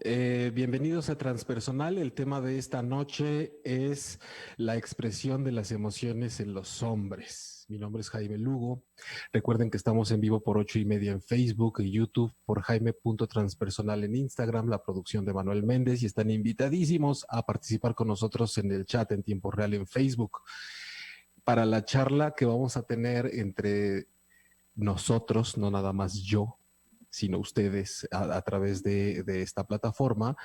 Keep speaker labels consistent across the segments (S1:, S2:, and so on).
S1: Bienvenidos a Transpersonal. El tema de esta noche es la expresión de las emociones en los hombres. Mi nombre es Jaime Lugo. Recuerden que estamos en vivo por 8:30 en Facebook y YouTube, por Jaime.transpersonal en Instagram, la producción de Manuel Méndez, y están invitadísimos a participar con nosotros en el chat en tiempo real en Facebook para la charla que vamos a tener entre nosotros, no nada más yo, sino ustedes a través de esta plataforma.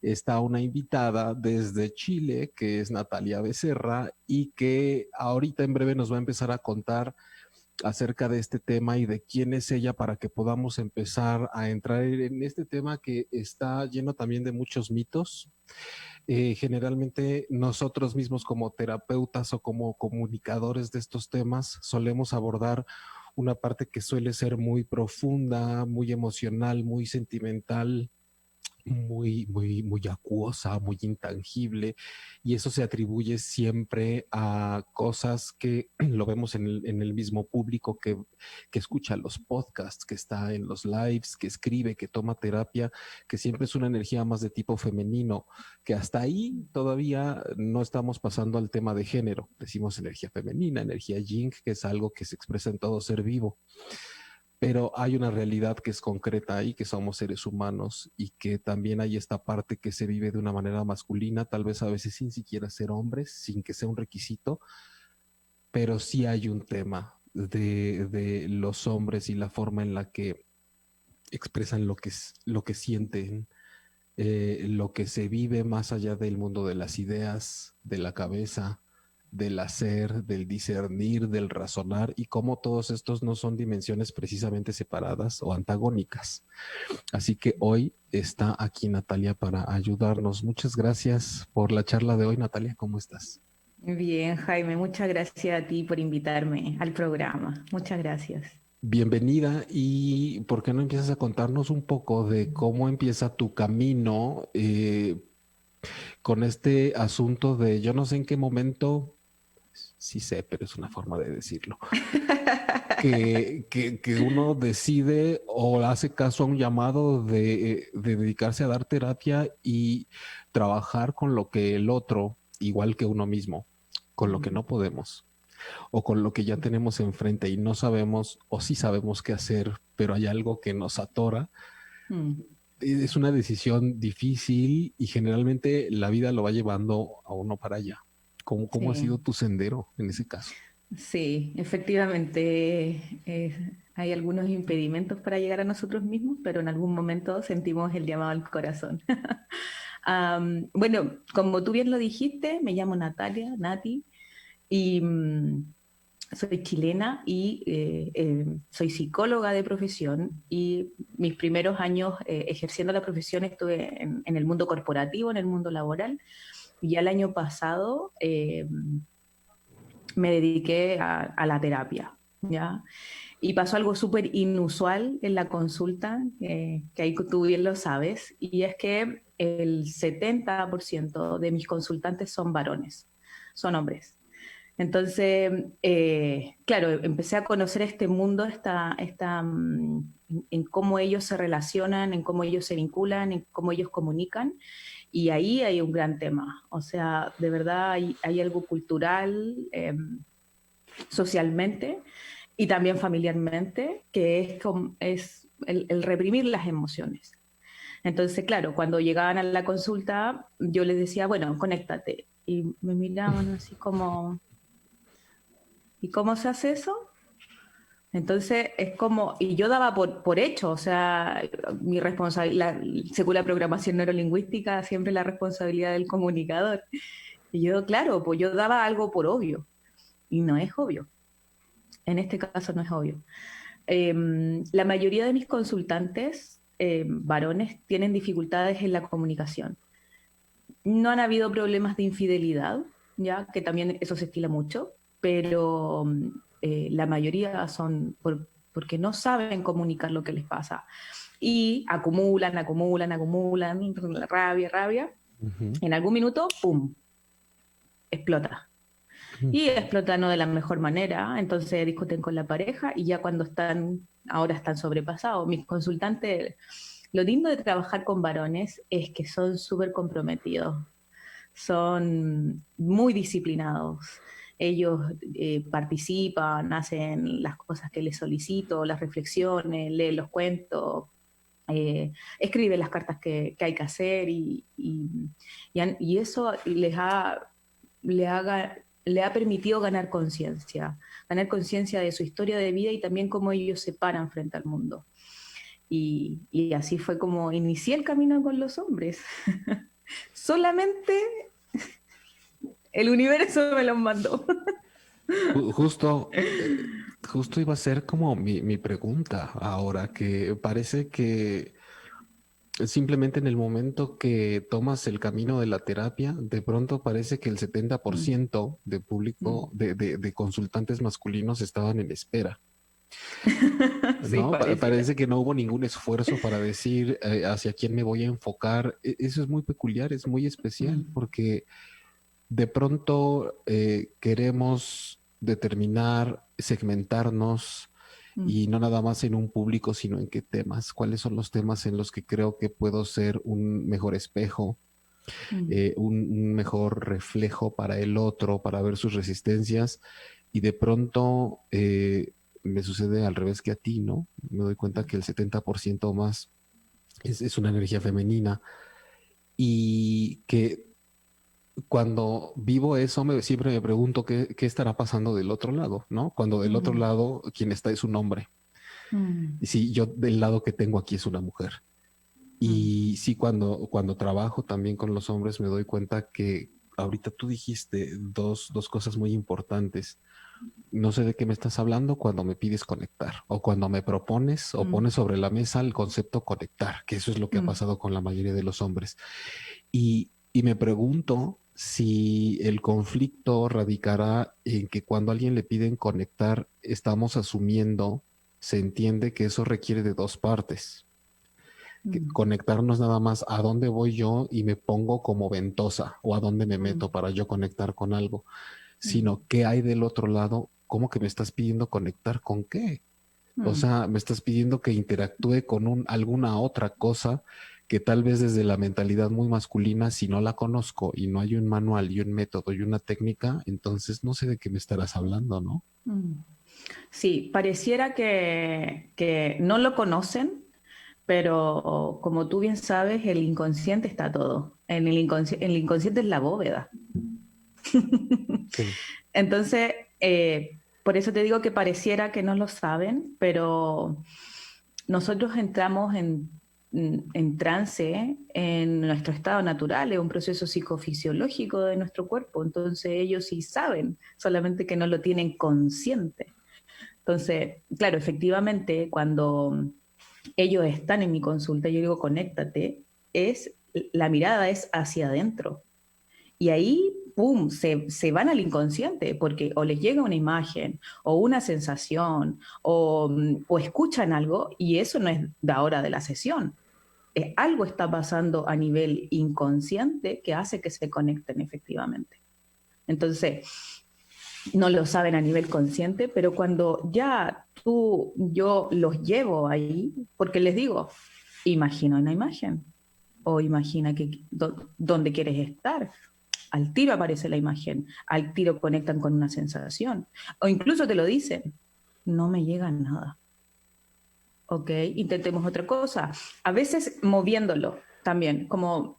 S1: Está una invitada desde Chile, que es Natalia Becerra, y que ahorita en breve nos va a empezar a contar acerca de este tema y de quién es ella para que podamos empezar a entrar en este tema que está lleno también de muchos mitos. Generalmente nosotros mismos como terapeutas o como comunicadores de estos temas solemos abordar una parte que suele ser muy profunda, muy emocional, muy sentimental, muy acuosa, muy intangible, y eso se atribuye siempre a cosas que lo vemos en el mismo público que escucha los podcasts, que está en los lives, que escribe, que toma terapia, que siempre es una energía más de tipo femenino, que hasta ahí todavía no estamos pasando al tema de género. Decimos energía femenina, energía yin, que es algo que se expresa en todo ser vivo, pero hay una realidad que es concreta ahí, que somos seres humanos y que también hay esta parte que se vive de una manera masculina, tal vez a veces sin siquiera ser hombres, sin que sea un requisito, pero sí hay un tema de los hombres y la forma en la que expresan lo que sienten, lo que se vive más allá del mundo de las ideas, de la cabeza, del hacer, del discernir, del razonar, y cómo todos estos no son dimensiones precisamente separadas o antagónicas. Así que hoy está aquí Natalia para ayudarnos. Muchas gracias por la charla de hoy, Natalia. ¿Cómo estás?
S2: Bien, Jaime, muchas gracias a ti por invitarme al programa. Muchas gracias.
S1: Bienvenida, y ¿por qué no empiezas a contarnos un poco de cómo empieza tu camino con este asunto de yo no sé en qué momento, sí sé, pero es una forma de decirlo, que uno decide o hace caso a un llamado de dedicarse a dar terapia y trabajar con lo que el otro, igual que uno mismo, con lo que
S2: Mm,
S1: no podemos o con lo que ya tenemos enfrente y no sabemos o sí sabemos qué hacer, pero hay algo que nos atora.
S2: mm,
S1: Es una decisión difícil y generalmente la vida lo va llevando a uno para allá. ¿Cómo ha sido
S2: sí,
S1: tu sendero en ese caso?
S2: sí, efectivamente hay algunos impedimentos para llegar a nosotros mismos, pero en algún momento sentimos el llamado al corazón. Bueno, como tú bien lo dijiste, me llamo Natalia, Nati, y soy chilena y soy psicóloga de profesión y mis primeros años ejerciendo la profesión estuve en el mundo corporativo, en el mundo laboral, y ya el año pasado me dediqué a la terapia, ¿ya? Y pasó algo súper inusual en la consulta, que ahí tú bien lo sabes, y es que el 70% de mis consultantes son varones, son hombres. Entonces, claro, empecé a conocer este mundo, en cómo ellos se relacionan, en cómo ellos se vinculan, en cómo ellos comunican, y ahí hay un gran tema. O sea, de verdad hay algo cultural, socialmente y también familiarmente, que es el reprimir las emociones. Entonces, claro, cuando llegaban a la consulta, yo les decía, bueno, conéctate. Y me miraban así como, ¿y cómo se hace eso? Entonces es como, y yo daba por hecho, o sea, mi responsabilidad, según la programación neurolingüística, siempre la responsabilidad del comunicador. Y yo, claro, pues yo daba algo por obvio, y no es obvio. En este caso no es obvio. La mayoría de mis consultantes varones tienen dificultades en la comunicación. No han habido problemas de infidelidad, ya que también eso se estila mucho, pero la mayoría son porque no saben comunicar lo que les pasa y acumulan, rabia, rabia.
S1: Ujú.
S2: En algún minuto, ¡pum!, explota. Y explota no de la mejor manera, entonces discuten con la pareja y ya cuando ahora están sobrepasados. Mis consultantes Lo lindo de trabajar con varones es que son súper comprometidos, son muy disciplinados. Ellos participan, hacen las cosas que les solicito, las reflexiones, leen los cuentos, escriben las cartas que hay que hacer y eso le ha permitido ganar conciencia de su historia de vida y también cómo ellos se paran frente al mundo. Y así fue como inicié el camino con los hombres. Solamente el universo me los mandó.
S1: Justo, justo iba a ser como mi pregunta ahora, que parece que simplemente en el momento que tomas el camino de la terapia, de pronto parece que el 70% de público, de consultantes masculinos estaban en espera.
S2: Sí,
S1: ¿No?
S2: pareciera.
S1: Parece que no hubo ningún esfuerzo para decir hacia quién me voy a enfocar. Eso es muy peculiar, es muy especial, porque de pronto queremos determinar, segmentarnos y no nada más en un público, sino en qué temas, cuáles son los temas en los que creo que puedo ser un mejor espejo, un mejor reflejo para el otro, para ver sus resistencias. Y de pronto me sucede al revés que a ti, ¿no? Me doy cuenta que el 70% más es una energía femenina y que cuando vivo eso, siempre me pregunto qué estará pasando del otro lado, ¿no? Cuando del otro lado quien está es un hombre. Y si yo del lado que tengo aquí es una mujer. Y sí, cuando trabajo también con los hombres me doy cuenta que ahorita tú dijiste dos cosas muy importantes. No sé de qué me estás hablando cuando me pides conectar o cuando me propones o pones sobre la mesa el concepto conectar, que eso es lo que ha pasado con la mayoría de los hombres. Y me pregunto si el conflicto radicará en que cuando a alguien le piden conectar, estamos asumiendo, se entiende que eso requiere de dos partes. Que conectar no es nada más a dónde voy yo y me pongo como ventosa o a dónde me meto para yo conectar con algo, sino qué hay del otro lado, cómo que me estás pidiendo conectar con qué. O sea, me estás pidiendo que interactúe con alguna otra cosa que tal vez desde la mentalidad muy masculina, si no la conozco y no hay un manual y un método y una técnica, entonces no sé de qué me estarás hablando, ¿no?
S2: Sí, pareciera que no lo conocen, pero como tú bien sabes, el inconsciente está todo. El inconsciente es la bóveda.
S1: Sí.
S2: Entonces, por eso te digo que pareciera que no lo saben, pero nosotros entramos en trance en nuestro estado natural, es un proceso psicofisiológico de nuestro cuerpo, entonces ellos sí saben, solamente que no lo tienen consciente. Entonces, claro, efectivamente, cuando ellos están en mi consulta, yo digo, conéctate, la mirada es hacia adentro. Y ahí, ¡pum!, se van al inconsciente, porque o les llega una imagen, o una sensación, o escuchan algo, y eso no es de ahora de la sesión. Algo está pasando a nivel inconsciente que hace que se conecten efectivamente. Entonces, no lo saben a nivel consciente, pero cuando ya yo los llevo ahí, porque les digo, imagina una imagen o imagina dónde quieres estar. Al tiro aparece la imagen, al tiro conectan con una sensación, o incluso te lo dicen, no me llega nada. Ok, intentemos otra cosa. A veces moviéndolo también, como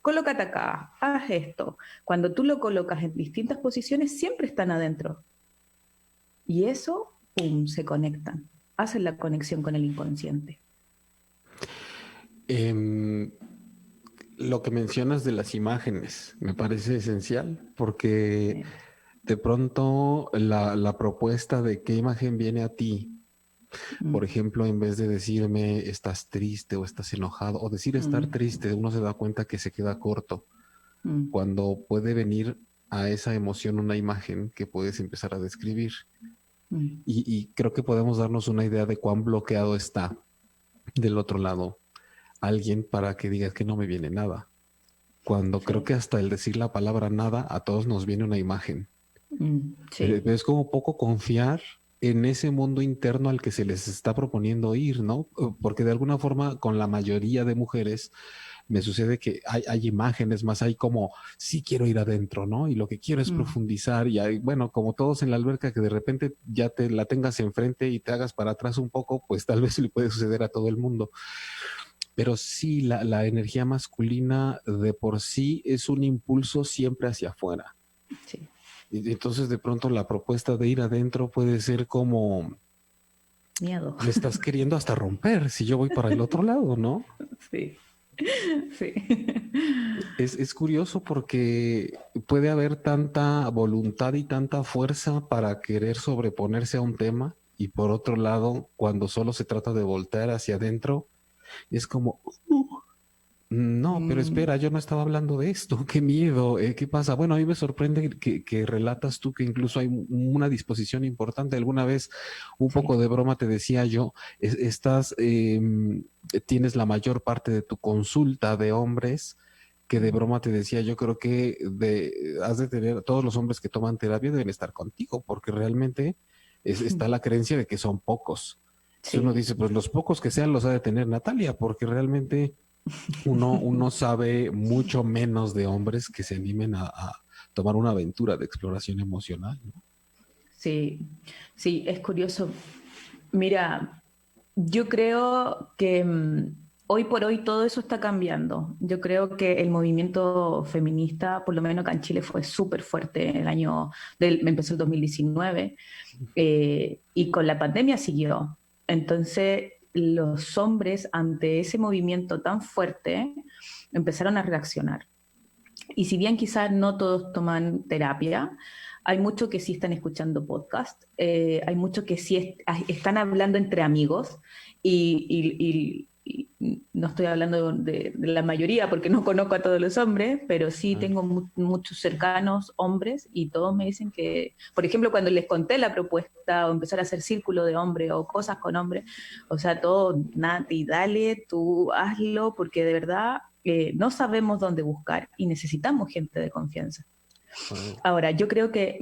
S2: colócate acá, haz esto. Cuando tú lo colocas en distintas posiciones, siempre están adentro. Y eso, ¡pum!, se conectan. Hacen la conexión con el inconsciente.
S1: Em, lo que mencionas de las imágenes me parece esencial porque de pronto la propuesta de qué imagen viene a ti, por
S2: Mm,
S1: ejemplo, en vez de decirme estás triste o estás enojado o decir estar
S2: mm,
S1: triste, uno se da cuenta que se queda corto
S2: mm,
S1: cuando puede venir a esa emoción una imagen que puedes empezar a describir.
S2: mm,
S1: Y creo que podemos darnos una idea de cuán bloqueado está del otro lado alguien para que diga que no me viene nada. Cuando creo
S2: sí,
S1: que hasta el decir la palabra nada, a todos nos viene una imagen.
S2: sí.
S1: Es como poco confiar en ese mundo interno al que se les está proponiendo ir, ¿no? Porque de alguna forma con la mayoría de mujeres me sucede que hay imágenes, más hay como, sí quiero ir adentro, ¿no? Y lo que quiero es
S2: Mm,
S1: profundizar y hay, bueno, como todos en la alberca, que de repente ya te la tengas enfrente y te hagas para atrás un poco, pues tal vez le puede suceder a todo el mundo. Pero sí, la energía masculina de por sí es un impulso siempre hacia afuera.
S2: sí.
S1: Y entonces de pronto la propuesta de ir adentro puede ser como,
S2: Miedo.
S1: me estás queriendo hasta romper si yo voy para el otro lado, ¿no?
S2: Sí, sí.
S1: Es curioso porque puede haber tanta voluntad y tanta fuerza para querer sobreponerse a un tema y por otro lado, cuando solo se trata de voltear hacia adentro, es como, no, pero
S2: Mm,
S1: espera, yo no estaba hablando de esto, qué miedo, ¿qué pasa? Bueno, a mí me sorprende que relatas tú que incluso hay una disposición importante. Alguna vez, un
S2: sí.
S1: poco de broma, te decía yo, estás, tienes la mayor parte de tu consulta de hombres, que de
S2: Mm,
S1: broma te decía, yo creo que has de tener, todos los hombres que toman terapia deben estar contigo, porque realmente está la creencia de que son pocos. Entonces uno
S2: sí.
S1: dice, pues los pocos que sean los ha de tener Natalia, porque realmente uno sabe mucho menos de hombres que se animen a tomar una aventura de exploración emocional, ¿no?
S2: Sí, sí, es curioso. Mira, yo creo que hoy por hoy todo eso está cambiando. Yo creo que el movimiento feminista, por lo menos acá en Chile, fue súper fuerte en el año, empezó el 2019 y con la pandemia siguió. Entonces, los hombres ante ese movimiento tan fuerte empezaron a reaccionar. Y si bien quizás no todos toman terapia, hay muchos que sí están escuchando podcast, hay muchos que sí están hablando entre amigos y no estoy hablando de la mayoría porque no conozco a todos los hombres, pero sí
S1: Claro.
S2: tengo muchos cercanos hombres y todos me dicen que, por ejemplo, cuando les conté la propuesta o empezar a hacer círculo de hombres o cosas con hombres, o sea, todo, Nati, dale, tú hazlo, porque de verdad no sabemos dónde buscar y necesitamos gente de confianza.
S1: Wow.
S2: Ahora, yo creo que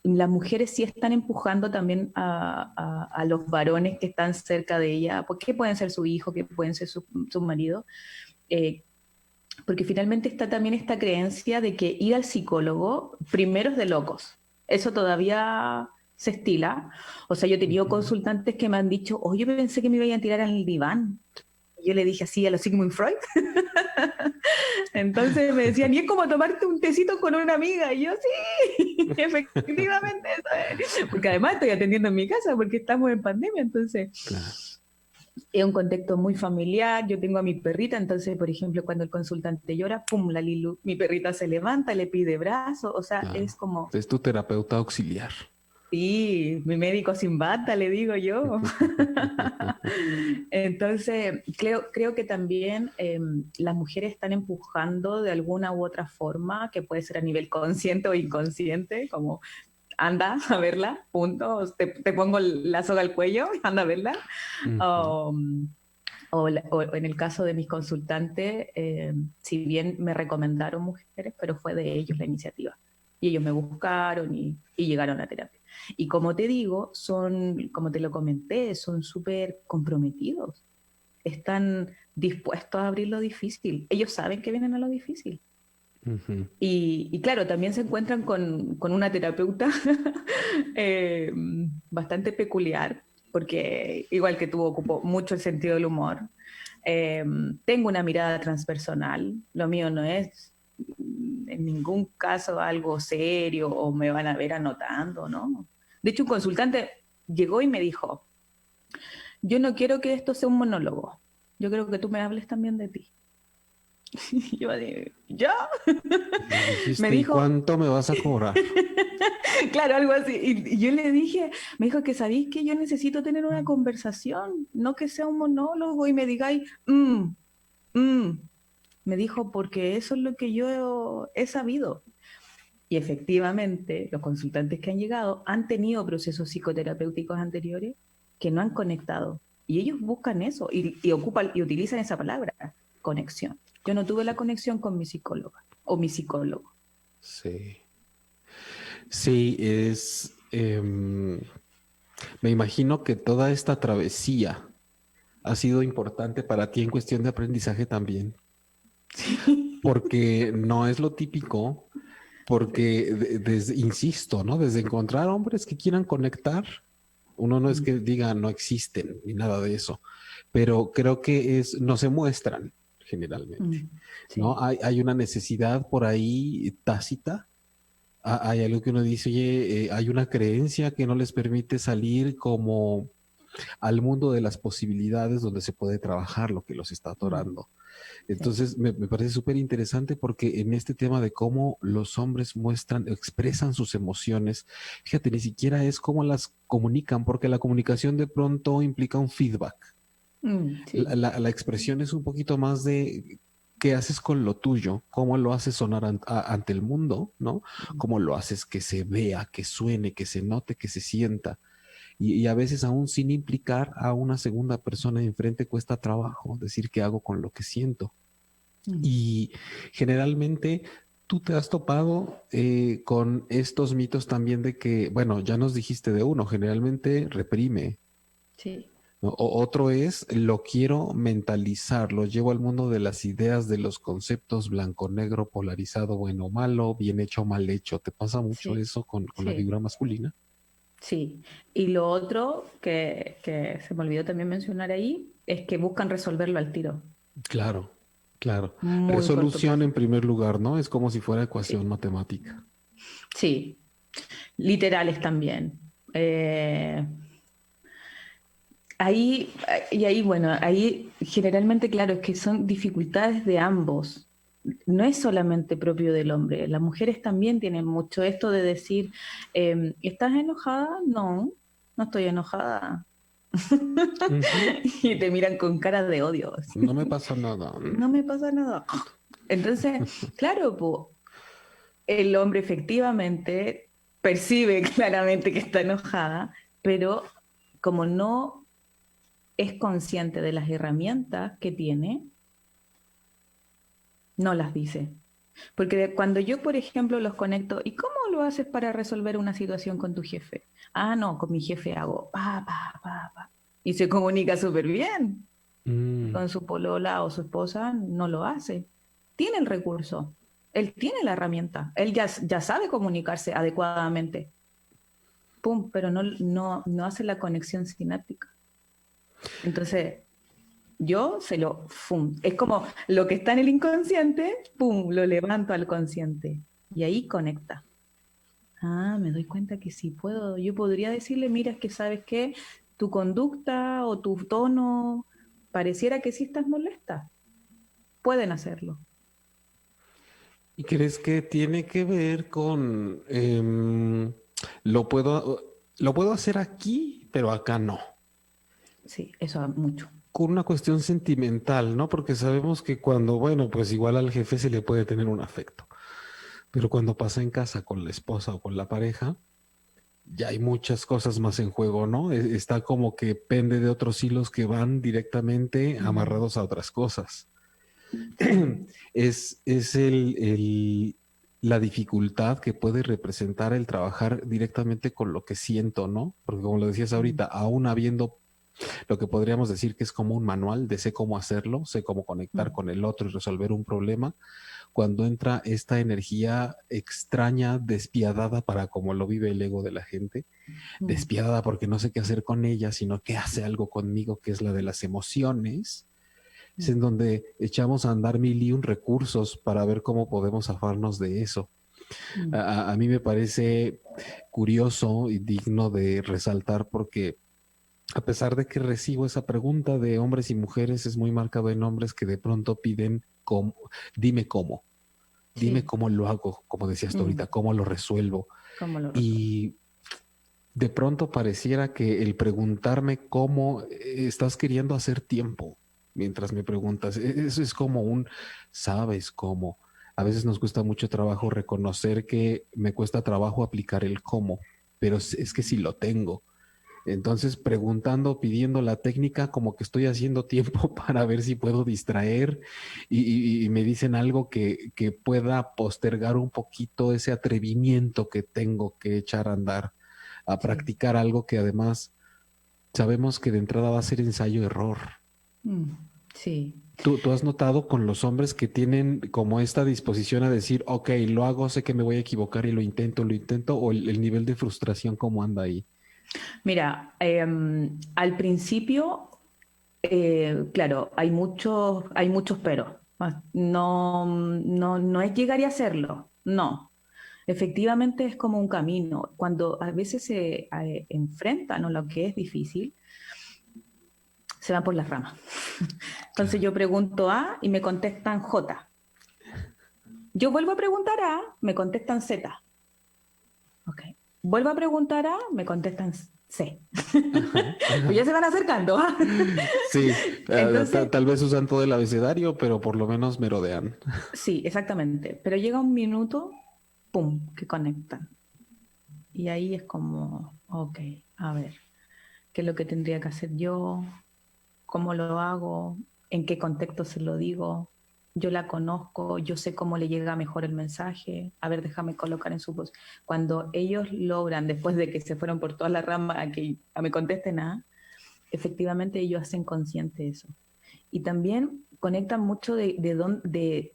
S2: las mujeres sí están empujando también a los varones que están cerca de ella, porque pueden ser su hijo, que pueden ser su marido, eh, porque finalmente está también esta creencia de que ir al psicólogo primero es de locos. Eso todavía se estila. O sea, yo he tenido
S1: Ujú.
S2: consultantes que me han dicho, oye, yo pensé que me iban a tirar al diván. Yo le dije así a los Sigmund Freud. Entonces me decían, y es como tomarte un tecito con una amiga. Y yo, sí, efectivamente eso es. Porque además estoy atendiendo en mi casa porque estamos en pandemia. Entonces
S1: Claro,
S2: es un contexto muy familiar. Yo tengo a mi perrita. Entonces, por ejemplo, cuando el consultante llora, pum, la Lilu, mi perrita se levanta, le pide brazo. O sea, es
S1: claro.
S2: como,
S1: Es tu terapeuta auxiliar.
S2: sí, mi médico sin bata, le digo yo. Entonces, creo que también las mujeres están empujando de alguna u otra forma, que puede ser a nivel consciente o inconsciente, como anda a verla, punto, te pongo la soga al cuello, anda a verla.
S1: Ujú.
S2: Um, o en el caso de mis consultantes, si bien me recomendaron mujeres, pero fue de ellos la iniciativa. Y ellos me buscaron y llegaron a terapia. Y como te digo, son, como te lo comenté, son súper comprometidos. Están dispuestos a abrir lo difícil. Ellos saben que vienen a lo difícil.
S1: Ujú.
S2: Y claro, también se encuentran con una terapeuta eh, bastante peculiar, porque igual que tú ocupo mucho el sentido del humor. Eh, Tengo una mirada transpersonal, lo mío no es en ningún caso algo serio o me van a ver anotando, ¿no? De hecho, un consultante llegó y me dijo, yo no quiero que esto sea un monólogo, yo creo que tú me hables también de ti. Y yo dije, ¿ya?
S1: Y le
S2: Me
S1: dijiste, ¿y
S2: dijo,
S1: cuánto me vas a cobrar?
S2: claro, algo así. Y yo le dije, me dijo que sabéis que yo necesito tener una conversación, no que sea un monólogo y me digáis, mm. Me dijo, porque eso es lo que yo he sabido. Y efectivamente, los consultantes que han llegado han tenido procesos psicoterapéuticos anteriores que no han conectado. Y ellos buscan eso y ocupan y utilizan esa palabra, conexión. Yo no tuve la conexión con mi psicóloga o mi psicólogo.
S1: Sí. Sí, es... Me imagino que toda esta travesía ha sido importante para ti en cuestión de aprendizaje también, porque no es lo típico, porque desde, insisto, ¿no? Desde encontrar hombres que quieran conectar, uno no es
S2: Mm,
S1: que diga no existen ni nada de eso, pero creo que no se muestran generalmente,
S2: mm,
S1: ¿no?
S2: sí,
S1: Hay una necesidad por ahí tácita. Hay algo que uno dice, oye, hay una creencia que no les permite salir como al mundo de las posibilidades donde se puede trabajar lo que los está
S2: mm,
S1: atorando.
S2: sí,
S1: Entonces, me parece súper interesante porque en este tema de cómo los hombres muestran, expresan sus emociones, fíjate, ni siquiera es cómo las comunican, porque la comunicación de pronto implica un feedback. La,
S2: sí,
S1: la expresión es un poquito más de qué haces con lo tuyo, cómo lo haces sonar ante el mundo, ¿no?
S2: mm,
S1: Cómo lo haces que se vea, que suene, que se note, que se sienta. Y a veces aún sin implicar a una segunda persona enfrente cuesta trabajo decir qué hago con lo que siento.
S2: mm,
S1: Y generalmente tú te has topado con estos mitos también de que, bueno, ya nos dijiste de uno, generalmente reprime,
S2: sí.
S1: ¿no? Otro es, lo quiero mentalizar, lo llevo al mundo de las ideas, de los conceptos blanco-negro, polarizado, bueno, malo, bien hecho, mal hecho. ¿Te pasa mucho
S2: Sí,
S1: eso con la
S2: sí,
S1: figura masculina?
S2: sí. Y lo otro que se me olvidó también mencionar ahí es que buscan resolverlo al tiro,
S1: Claro, claro.
S2: muy corto
S1: Resolución
S2: plazo.
S1: en primer lugar, ¿no? Es como si fuera ecuación
S2: Sí,
S1: matemática.
S2: sí. Literales también. Eh, ahí, bueno, ahí generalmente, claro, es que son dificultades de ambos. No es solamente propio del hombre. Las mujeres también tienen mucho esto de decir, ¿estás enojada? No, no estoy enojada.
S1: Ujú.
S2: Y te miran con cara de odio.
S1: No me pasa nada.
S2: No me pasa nada. Entonces, claro, po, el hombre efectivamente percibe claramente que está enojada, pero como no es consciente de las herramientas que tiene, no las dice. Porque cuando yo, por ejemplo, los conecto, ¿y cómo lo haces para resolver una situación con tu jefe? Ah, no, con mi jefe hago pa, pa, pa, pa. Y se comunica súper bien.
S1: Mm.
S2: Con su polola o su esposa no lo hace. Tiene el recurso, él tiene la herramienta, él ya sabe comunicarse adecuadamente. Pum, pero no hace la conexión sináptica. Entonces, yo fum, es como lo que está en el inconsciente, pum, lo levanto al consciente y ahí conecta. Ah, me doy cuenta que sí puedo. Yo podría decirle, mira, es que sabes que tu conducta o tu tono pareciera que sí estás molesta. Pueden hacerlo.
S1: ¿Y crees que tiene que ver con lo puedo hacer aquí, pero acá no?
S2: Sí, eso mucho.
S1: Con una cuestión sentimental, ¿no? Porque sabemos que cuando, bueno, pues igual al jefe se le puede tener un afecto, pero cuando pasa en casa con la esposa o con la pareja, ya hay muchas cosas más en juego, ¿no? Está como que pende de otros hilos que van directamente
S2: Mm,
S1: amarrados a otras cosas.
S2: sí.
S1: Es la dificultad que puede representar el trabajar directamente con lo que siento, ¿no? Porque como lo decías
S2: Mm,
S1: ahorita, aún habiendo lo que podríamos decir que es como un manual de sé cómo hacerlo, sé cómo conectar
S2: mm,
S1: con el otro y resolver un problema, cuando entra esta energía extraña, despiadada para como lo vive el ego de la gente,
S2: mm,
S1: despiadada porque no sé qué hacer con ella, sino que hace algo conmigo, que es la de las emociones, es
S2: mm,
S1: en donde echamos a andar mil y un recursos para ver cómo podemos zafarnos de eso.
S2: mm,
S1: A mí me parece curioso y digno de resaltar porque a pesar de que recibo esa pregunta de hombres y mujeres, es muy marcado en hombres que de pronto piden cómo, dime cómo, dime
S2: sí.
S1: cómo lo hago, como decías tú ahorita,
S2: Mm,
S1: cómo lo resuelvo.
S2: ¿cómo lo resuelvo?
S1: Y de pronto pareciera que el preguntarme cómo estás queriendo hacer tiempo mientras me preguntas, eso es como un, sabes cómo. A veces nos cuesta mucho trabajo reconocer que me cuesta trabajo aplicar el cómo, pero es que sí lo tengo. Entonces, preguntando, pidiendo la técnica, como que estoy haciendo tiempo para ver si puedo distraer y me dicen algo que pueda postergar un poquito ese atrevimiento que tengo que echar a andar a
S2: Sí.
S1: practicar algo que además sabemos que de entrada va a ser ensayo-error.
S2: Mm, sí.
S1: ¿Tú has notado con los hombres que tienen como esta disposición a decir, ok, lo hago, sé que me voy a equivocar y lo intento, o el nivel de frustración cómo anda ahí?
S2: Mira, al principio, claro, hay muchos peros. No, no, no es llegar y hacerlo, no. Efectivamente es como un camino. Cuando a veces se enfrentan a lo que es difícil, se van por las ramas. Entonces
S1: Claro.
S2: yo pregunto A y me contestan J. Yo vuelvo a preguntar A, me contestan Z. Ok. Vuelvo a preguntar A, me contestan C.
S1: Ajá,
S2: Pues ya
S1: ajá.
S2: se van acercando.
S1: Sí,
S2: Entonces,
S1: tal vez usan todo el abecedario, pero por lo menos merodean.
S2: sí, exactamente. Pero llega un minuto, ¡pum!, que conectan. Y ahí es como, ok, a ver, ¿qué es lo que tendría que hacer yo? ¿Cómo lo hago? ¿En qué contexto se lo digo? Yo la conozco, yo sé cómo le llega mejor el mensaje. A ver, déjame colocar en su voz. Cuando ellos logran, después de que se fueron por todas las ramas, a me contesten nada, efectivamente ellos hacen consciente eso. Y también conectan mucho de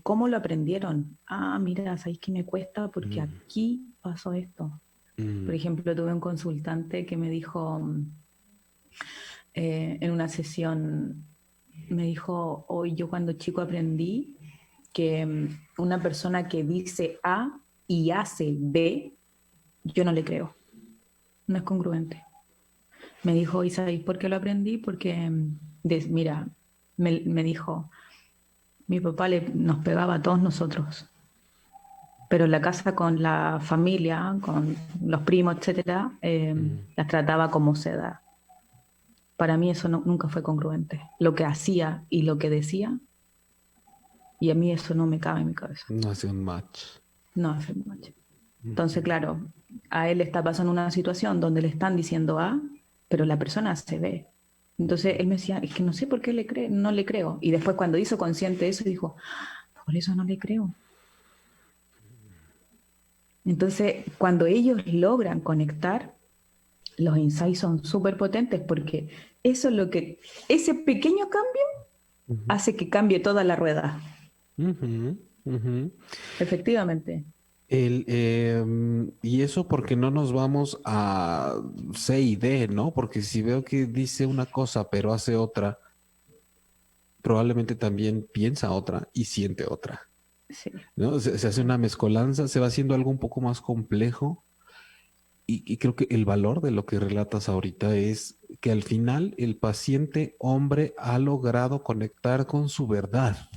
S2: cómo lo aprendieron. Ah, mira, ¿sabéis que me cuesta? Porque
S1: Mm,
S2: aquí pasó esto. Por
S1: mm,
S2: ejemplo, tuve un consultante que me dijo en una sesión, me dijo, hoy yo cuando chico aprendí que una persona que dice A y hace B, yo no le creo, no es congruente. Me dijo, ¿y sabéis por qué lo aprendí? Porque, mira, me dijo, mi papá nos pegaba a todos nosotros, pero en la casa con la familia, con los primos, etcétera,
S1: mm.
S2: las trataba como seda. Para mí eso nunca fue congruente. Lo que hacía y lo que decía, y a mí eso no me cabe en mi cabeza.
S1: No hace un match.
S2: No hace mucho. Entonces,
S1: Ujú.
S2: claro, a él le está pasando una situación donde le están diciendo A, pero la persona se ve. Entonces él me decía, es que no sé por qué no le creo. Y después cuando hizo consciente eso, dijo, por eso no le creo. Entonces, cuando ellos logran conectar, los insights son súper potentes porque eso es lo que, ese pequeño cambio
S1: Ujú,
S2: hace que cambie toda la rueda.
S1: ujú, ujú.
S2: Efectivamente.
S1: Y eso porque no nos vamos a C y D, ¿no? Porque si veo que dice una cosa pero hace otra, probablemente también piensa otra y siente otra,
S2: Sí.
S1: ¿no? Se hace una mezcolanza, se va haciendo algo un poco más complejo y creo que el valor de lo que relatas ahorita es que al final el paciente hombre ha logrado conectar con su verdad.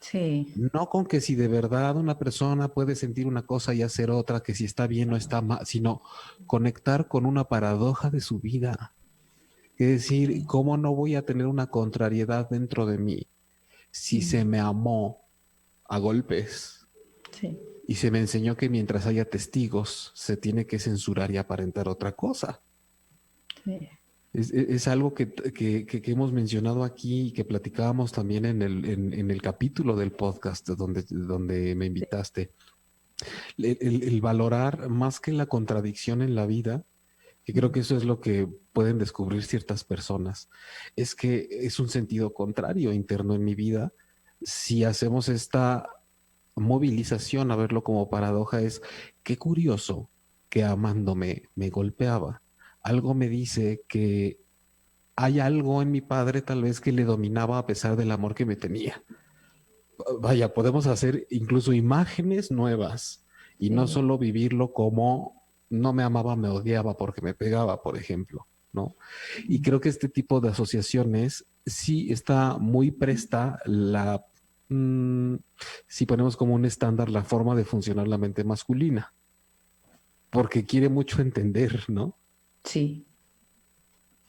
S2: Sí.
S1: No con que si de verdad una persona puede sentir una cosa y hacer otra, que si está bien o está mal, sino conectar con una paradoja de su vida. Es decir,
S2: Sí.
S1: ¿cómo no voy a tener una contrariedad dentro de mí si
S2: Mm.
S1: se me amó a golpes
S2: Sí.
S1: y se me enseñó que mientras haya testigos se tiene que censurar y aparentar otra cosa?
S2: Sí.
S1: Es algo que hemos mencionado aquí y que platicábamos también en el capítulo del podcast donde me
S2: Sí.
S1: invitaste. El valorar más que la contradicción en la vida, que creo que eso es lo que pueden descubrir ciertas personas, es que es un sentido contrario interno en mi vida. Si hacemos esta movilización a verlo como paradoja, es qué curioso que amándome me golpeaba. Algo me dice que hay algo en mi padre tal vez que le dominaba a pesar del amor que me tenía. Vaya, podemos hacer incluso imágenes nuevas y no
S2: Sí.
S1: solo vivirlo como no me amaba, me odiaba porque me pegaba, por ejemplo, ¿no? Y
S2: Mm.
S1: creo que este tipo de asociaciones sí está muy presta mm, si ponemos como un estándar la forma de funcionar la mente masculina, porque quiere mucho entender, ¿no?
S2: Sí.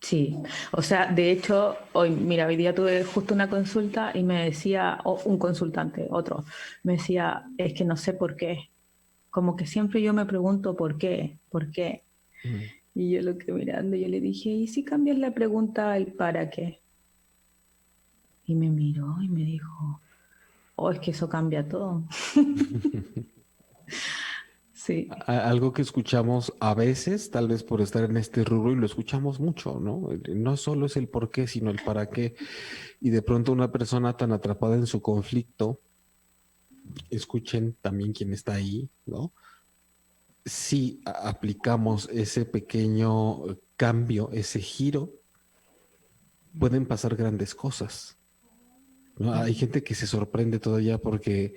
S2: Sí, o sea, de hecho, hoy, mira, hoy día tuve justo una consulta y me decía, o un consultante, otro, me decía, es que no sé por qué. Como que siempre yo me pregunto por qué, por qué.
S1: Mm.
S2: Y yo lo que mirando, yo le dije, ¿y si cambias la pregunta al para qué? Y me miró y me dijo, oh, es que eso cambia todo. Sí.
S1: Algo que escuchamos a veces, tal vez por estar en este rubro, y lo escuchamos mucho, ¿no? No solo es el por qué, sino el para qué. Y de pronto una persona tan atrapada en su conflicto, escuchen también quién está ahí, ¿no? Si aplicamos ese pequeño cambio, ese giro, pueden pasar grandes cosas, ¿no? Hay gente que se sorprende todavía porque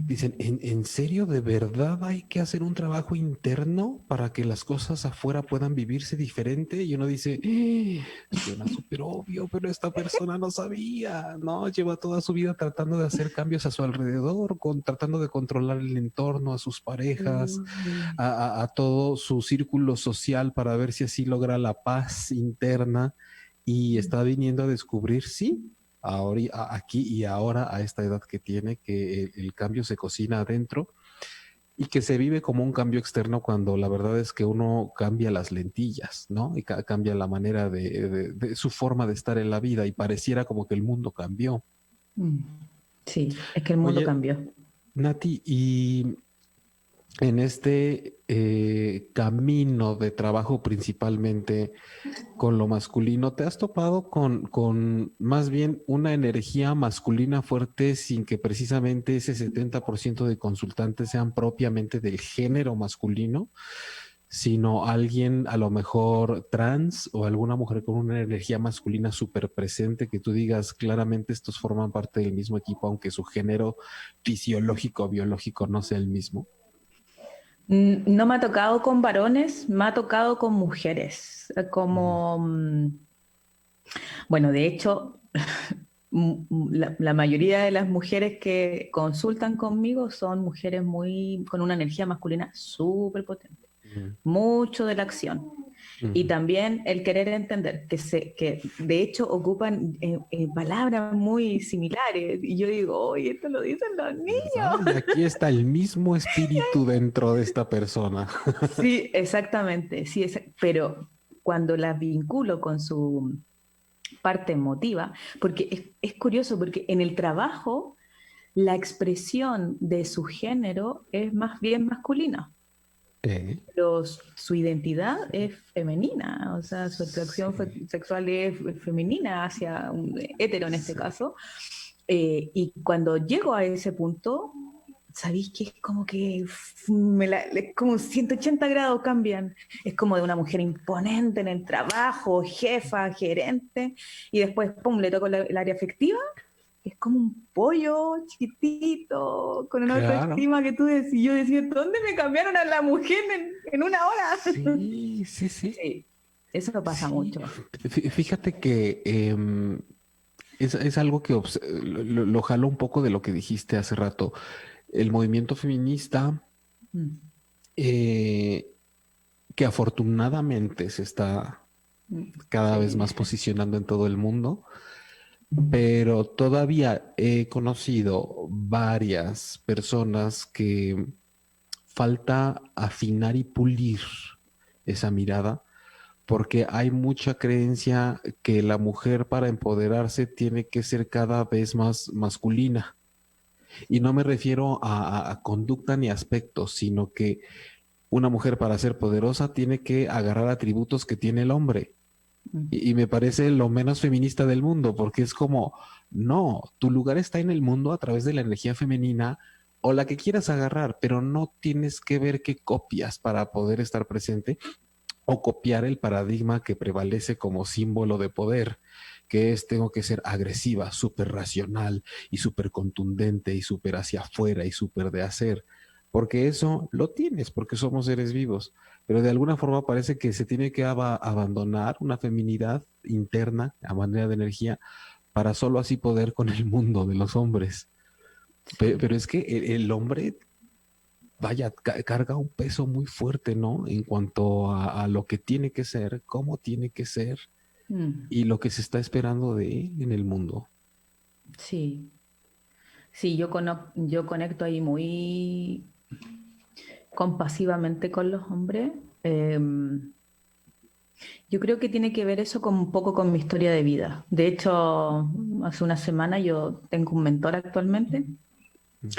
S1: dicen, ¿en serio de verdad hay que hacer un trabajo interno para que las cosas afuera puedan vivirse diferente? Y uno dice, suena súper obvio, pero esta persona no sabía, ¿no? Lleva toda su vida tratando de hacer cambios a su alrededor, tratando de controlar el entorno, a sus parejas,
S2: Mm,
S1: a todo su círculo social para ver si así logra la paz interna y está viniendo a descubrir, sí, ahora, aquí y ahora, a esta edad que tiene, que el cambio se cocina adentro y que se vive como un cambio externo cuando la verdad es que uno cambia las lentillas, ¿no? Y cambia la manera de su forma de estar en la vida y pareciera como que el mundo cambió.
S2: mm. Sí, es que el mundo
S1: Oye,
S2: cambió.
S1: Nati, y en este camino de trabajo principalmente con lo masculino, ¿te has topado con más bien una energía masculina fuerte sin que precisamente ese 70% de consultantes sean propiamente del género masculino, sino alguien a lo mejor trans o alguna mujer con una energía masculina súper presente que tú digas claramente estos forman parte del mismo equipo, aunque su género fisiológico o biológico no sea el mismo?
S2: No me ha tocado con varones, me ha tocado con mujeres.
S1: Ujú.
S2: Como, bueno, de hecho, la mayoría de las mujeres que consultan conmigo son mujeres muy, con una energía masculina súper potente,
S1: Ujú.
S2: mucho de la acción. Y
S1: Ujú.
S2: también el querer entender, que de hecho ocupan palabras muy similares. Y yo digo, oye, esto lo dicen los
S1: Dices, ay,
S2: niños.
S1: aquí está el mismo espíritu dentro de esta persona.
S2: Sí, exactamente, sí, pero cuando las vinculo con su parte emotiva, porque es curioso, porque en el trabajo la expresión de su género es más bien masculina, pero su identidad es femenina, o sea, su atracción
S1: Sí,
S2: sexual es femenina hacia un hetero en este
S1: sí.
S2: caso. Y cuando llego a ese punto, sabéis que es como que es como 180 grados cambian. Es como de una mujer imponente en el trabajo, jefa, gerente, y después, pum, le toco el área afectiva. Es como un pollo chiquitito, con una
S1: Claro.
S2: autoestima que tú decís. Yo decía, ¿dónde me cambiaron a la mujer en una hora?
S1: Sí, sí, sí.
S2: Sí, eso pasa
S1: Sí.
S2: mucho.
S1: Fíjate que es algo que lo jalo un poco de lo que dijiste hace rato. El movimiento feminista,
S2: Mm,
S1: eh, que afortunadamente se está cada vez
S2: sí.
S1: más posicionando en todo el mundo, pero todavía he conocido varias personas que falta afinar y pulir esa mirada, porque hay mucha creencia que la mujer para empoderarse tiene que ser cada vez más masculina. Y no me refiero a conducta ni aspectos, sino que una mujer para ser poderosa tiene que agarrar atributos que tiene el hombre.
S2: Mm,
S1: Y me parece lo menos feminista del mundo, porque es como, no, tu lugar está en el mundo a través de la energía femenina o la que quieras agarrar, pero no tienes que ver qué copias para poder estar presente o copiar el paradigma que prevalece como símbolo de poder, que es tengo que ser agresiva, súper racional y súper contundente y súper hacia afuera y súper de hacer, porque eso lo tienes, porque somos seres vivos, pero de alguna forma parece que se tiene que abandonar una feminidad interna a manera de energía para solo así poder con el mundo de los hombres.
S2: sí.
S1: Pero es que el hombre vaya, carga un peso muy fuerte, ¿no? En cuanto a lo que tiene que ser, cómo tiene que ser
S2: Mm,
S1: y lo que se está esperando de él en el mundo.
S2: sí. Sí, yo conecto ahí muy compasivamente con los hombres. Eh, yo creo que tiene que ver eso con un poco con mi historia de vida. De hecho, hace una semana yo tengo un mentor actualmente
S1: Ujú.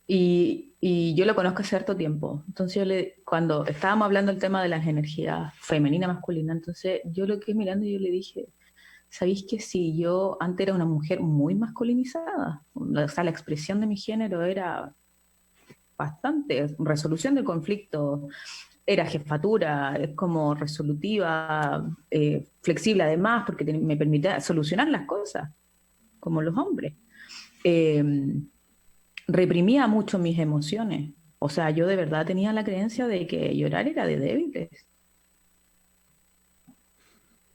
S2: Y yo lo conozco hace cierto tiempo. Entonces, cuando estábamos hablando del tema de las energías femenina, masculina, entonces yo lo quedé mirando y yo le dije, ¿sabéis que si yo antes era una mujer muy masculinizada? O sea, la expresión de mi género era bastante resolución de conflicto, era jefatura, es como resolutiva, flexible además, porque me permitía solucionar las cosas, como los hombres. Eh, Reprimía mucho mis emociones. O sea, yo de verdad tenía la creencia de que llorar era de débiles.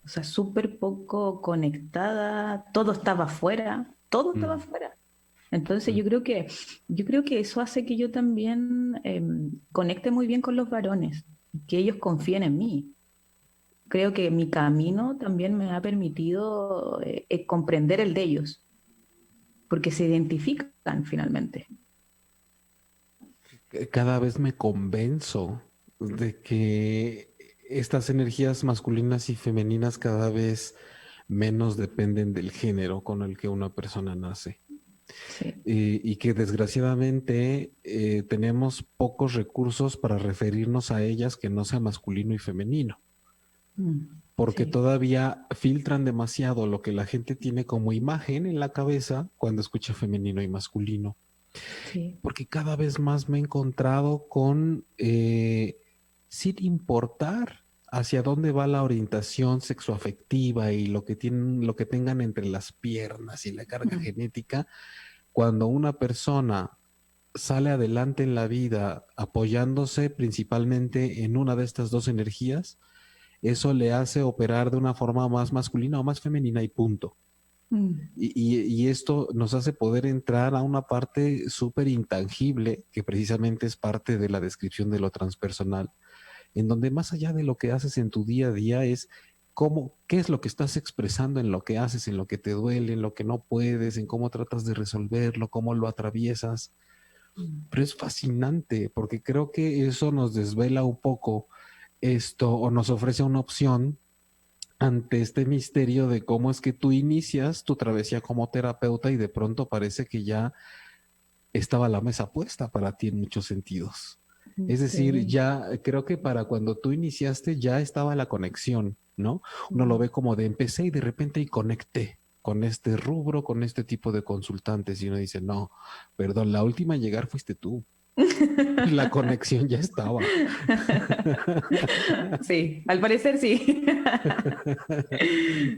S2: O sea, súper poco conectada, todo estaba afuera, todo estaba
S1: Mm,
S2: afuera. Entonces
S1: mm.
S2: yo creo que eso hace que yo también conecte muy bien con los varones, que ellos confíen en mí. Creo que mi camino también me ha permitido comprender el de ellos, porque se identifican finalmente.
S1: Cada vez me convenzo de que estas energías masculinas y femeninas cada vez menos dependen del género con el que una persona nace.
S2: Sí.
S1: Y que desgraciadamente tenemos pocos recursos para referirnos a ellas que no sea masculino y femenino, porque
S2: Sí,
S1: todavía filtran demasiado lo que la gente tiene como imagen en la cabeza cuando escucha femenino y masculino,
S2: sí.
S1: porque cada vez más me he encontrado con, sin importar hacia dónde va la orientación sexoafectiva y lo que tienen, lo que tengan entre las piernas y la carga
S2: Mm,
S1: genética, cuando una persona sale adelante en la vida apoyándose principalmente en una de estas dos energías, eso le hace operar de una forma más masculina o más femenina y punto.
S2: mm,
S1: Y esto nos hace poder entrar a una parte súper intangible, que precisamente es parte de la descripción de lo transpersonal, en donde más allá de lo que haces en tu día a día es cómo, qué es lo que estás expresando en lo que haces, en lo que te duele, en lo que no puedes, en cómo tratas de resolverlo, cómo lo atraviesas.
S2: mm.
S1: Pero es fascinante porque creo que eso nos desvela un poco esto o nos ofrece una opción ante este misterio de cómo es que tú inicias tu travesía como terapeuta y de pronto parece que ya estaba la mesa puesta para ti en muchos sentidos. Es decir,
S2: Sí.
S1: ya creo que para cuando tú iniciaste ya estaba la conexión, ¿no? Uno lo
S2: Mm.
S1: ve como de empecé y de repente y conecté con este rubro, con este tipo de consultantes y uno dice, no, perdón, la última en llegar fuiste tú. La conexión ya estaba.
S2: Sí, al parecer sí.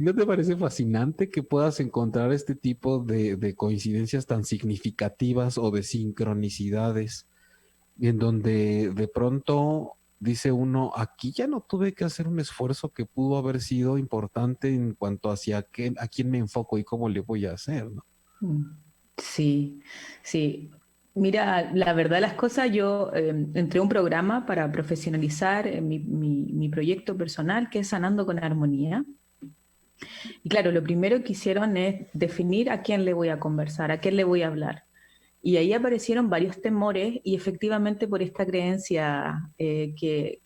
S1: ¿No te parece fascinante que puedas encontrar este tipo de coincidencias tan significativas o de sincronicidades en donde de pronto dice uno, aquí ya no tuve que hacer un esfuerzo que pudo haber sido importante en cuanto hacia qué, a quién me enfoco y cómo le voy a hacer, ¿no?
S2: Mm. Sí, sí. Mira, la verdad de las cosas, yo entré a un programa para profesionalizar mi proyecto personal, que es Sanando con Armonía. Y claro, lo primero que hicieron es definir a quién le voy a conversar, a quién le voy a hablar. Y ahí aparecieron varios temores y efectivamente por esta creencia que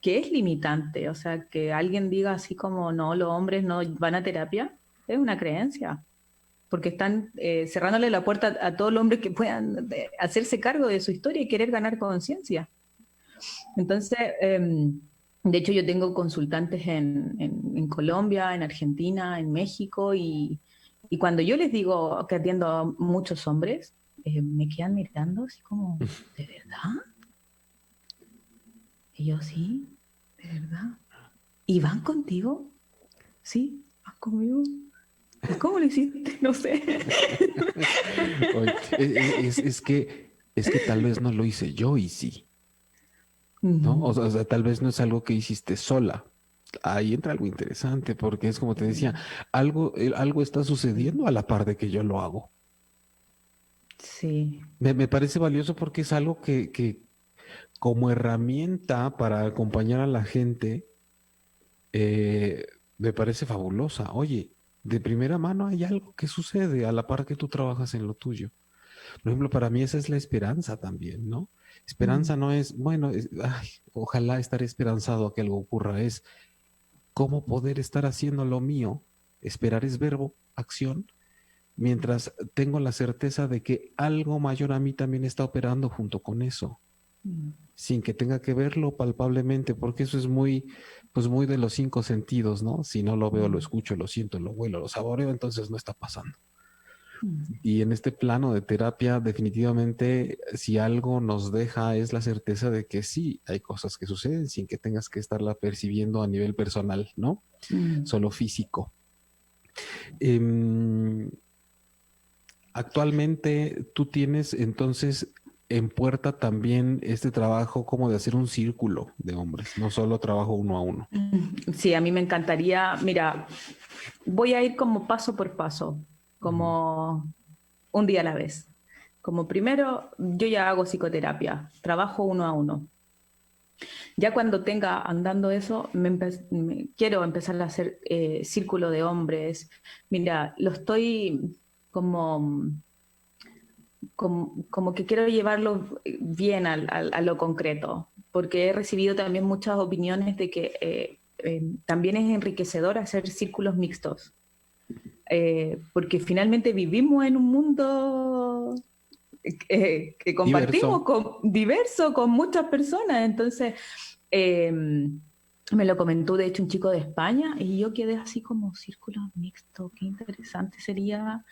S2: es limitante, o sea, que alguien diga así como no, los hombres no van a terapia, es una creencia, porque están cerrándole la puerta a todos los hombres que puedan hacerse cargo de su historia y querer ganar conciencia. Entonces, de hecho yo tengo consultantes en Colombia, en Argentina, en México, y cuando yo les digo que atiendo a muchos hombres, me quedan mirando así como, ¿de verdad? Y yo, sí, de verdad. ¿Y van contigo? Sí, van conmigo. ¿Y cómo lo hiciste? No sé.
S1: Oye, es que tal vez no lo hice yo y sí, ¿no?
S2: Ujú.
S1: O sea, tal vez no es algo que hiciste sola. Ahí entra algo interesante, porque es como te decía, algo, algo está sucediendo a la par de que yo lo hago.
S2: Sí.
S1: Me parece valioso porque es algo que como herramienta para acompañar a la gente, eh, me parece fabulosa. Oye, de primera mano hay algo que sucede a la par que tú trabajas en lo tuyo. Por ejemplo, para mí esa es la esperanza también, ¿no?
S2: Mm.
S1: Esperanza no es, bueno, ay, ojalá estar esperanzado a que algo ocurra, es cómo poder estar haciendo lo mío. Esperar es verbo, acción, mientras tengo la certeza de que algo mayor a mí también está operando junto con eso, sin que tenga que verlo palpablemente, porque eso es muy, pues muy de los cinco sentidos, ¿no? Si no lo veo, lo escucho, lo siento, lo huelo, lo saboreo, entonces no está pasando. Y en este plano de terapia, definitivamente, si algo nos deja es la certeza de que sí, hay cosas que suceden sin que tengas que estarla percibiendo a nivel personal, ¿no? Solo físico. Actualmente tú tienes entonces en puerta también este trabajo como de hacer un círculo de hombres, no solo trabajo uno a uno.
S2: Sí, a mí me encantaría, mira, voy a ir como paso por paso, como un día a la vez. Como primero, yo ya hago psicoterapia, trabajo uno a uno. Ya cuando tenga andando eso, quiero empezar a hacer círculo de hombres. Mira, lo estoy como, como que quiero llevarlo bien a lo concreto, porque he recibido también muchas opiniones de que también es enriquecedor hacer círculos mixtos, porque finalmente vivimos en un mundo que compartimos
S1: Diverso.
S2: con, diverso con muchas personas. Entonces, eh, me lo comentó de hecho un chico de España y yo quedé así como círculo mixto, qué interesante sería.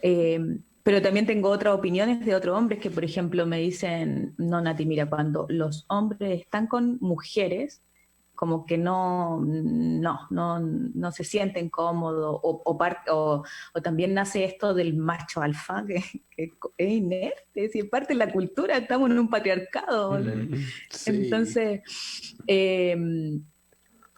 S2: Pero también tengo otras opiniones de otros hombres que, por ejemplo, me dicen, no, Nati, mira, cuando los hombres están con mujeres, como que no se sienten cómodos, o también nace esto del macho alfa, que es inerte, es parte de la cultura, estamos en un patriarcado.
S1: Sí.
S2: Entonces, eh,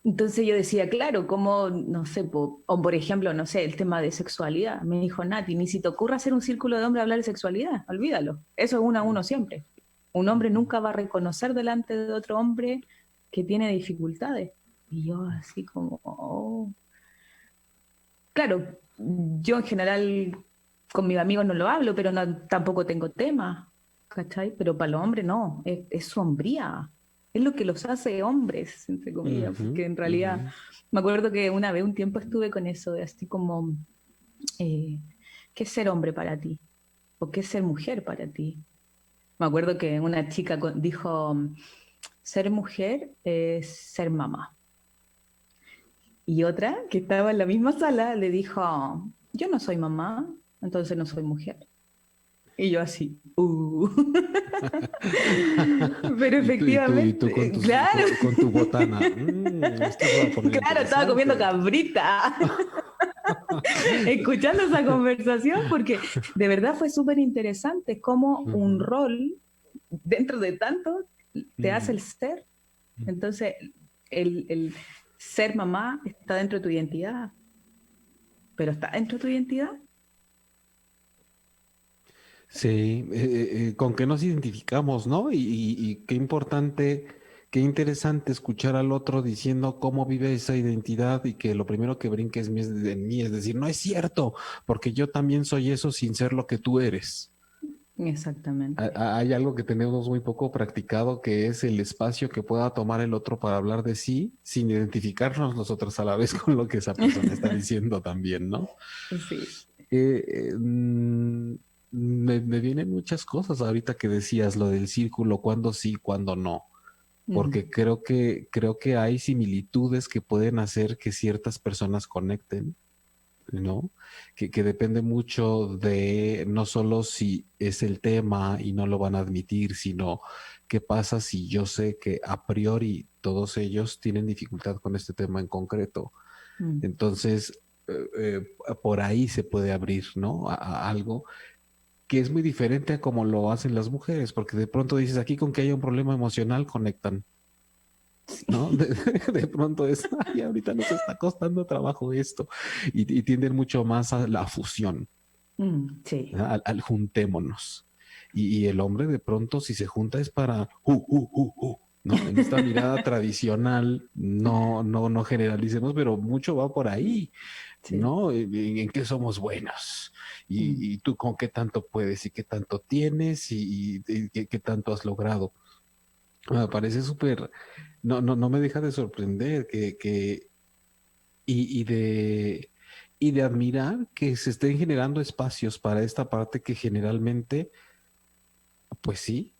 S2: entonces yo decía, claro, como, no sé, o por ejemplo, no sé, el tema de sexualidad. Me dijo Nati, ni si te ocurra hacer un círculo de hombres a hablar de sexualidad, olvídalo. Eso es uno a uno siempre. Un hombre nunca va a reconocer delante de otro hombre que tiene dificultades. Y yo así como, oh. Claro, yo en general con mis amigos no lo hablo, pero tampoco tengo tema, ¿cachai? Pero para los hombres no, es su hombría, es lo que los hace hombres, entre comillas,
S1: Ujú,
S2: porque en
S1: ujú.
S2: realidad me acuerdo que una vez, un tiempo estuve con eso, de así como, eh, ¿qué es ser hombre para ti? ¿O qué es ser mujer para ti? Me acuerdo que una chica dijo, ser mujer es ser mamá. Y otra, que estaba en la misma sala, le dijo, yo no soy mamá, entonces no soy mujer. Y yo así, Pero
S1: Y tú
S2: efectivamente, claro,
S1: con tu botana. Esto se va a poner
S2: claro, estaba comiendo
S1: interesante.
S2: cabrita, escuchando esa conversación, porque de verdad fue súper interesante cómo un
S1: Ujú,
S2: rol, dentro de tanto, te hace
S1: ujú.
S2: el ser. Entonces, el ser mamá está dentro de tu identidad, pero está dentro de tu identidad.
S1: Sí, con que nos identificamos, ¿no? Y qué importante, qué interesante escuchar al otro diciendo cómo vive esa identidad y que lo primero que brinque en mí es decir, no es cierto, porque yo también soy eso sin ser lo que tú eres.
S2: Exactamente.
S1: Hay algo que tenemos muy poco practicado que es el espacio que pueda tomar el otro para hablar de sí sin identificarnos nosotros a la vez con lo que esa persona está diciendo también, ¿no?
S2: Sí.
S1: Eh, eh, mm, me vienen muchas cosas ahorita que decías, lo del círculo, cuándo sí, cuándo no, porque
S2: Mm.
S1: creo que hay similitudes que pueden hacer que ciertas personas conecten, ¿no? Que depende mucho de no solo si es el tema y no lo van a admitir, sino qué pasa si yo sé que a priori todos ellos tienen dificultad con este tema en concreto.
S2: Mm.
S1: Entonces, por ahí se puede abrir, ¿no? A algo que es muy diferente a como lo hacen las mujeres, porque de pronto dices, aquí con que haya un problema emocional conectan, ¿no? De pronto es, ay, ahorita nos está costando trabajo esto, y tienden mucho más a la fusión,
S2: Sí.
S1: ¿no? Al juntémonos. Y el hombre de pronto si se junta es para, ¿no? En esta mirada tradicional, no generalicemos, pero mucho va por ahí,
S2: Sí.
S1: ¿no? En qué somos buenos.
S2: Mm.
S1: Y tú con qué tanto puedes y qué tanto tienes y qué tanto has logrado. Me parece súper, no me deja de sorprender y y de admirar que se estén generando espacios para esta parte que generalmente, pues sí,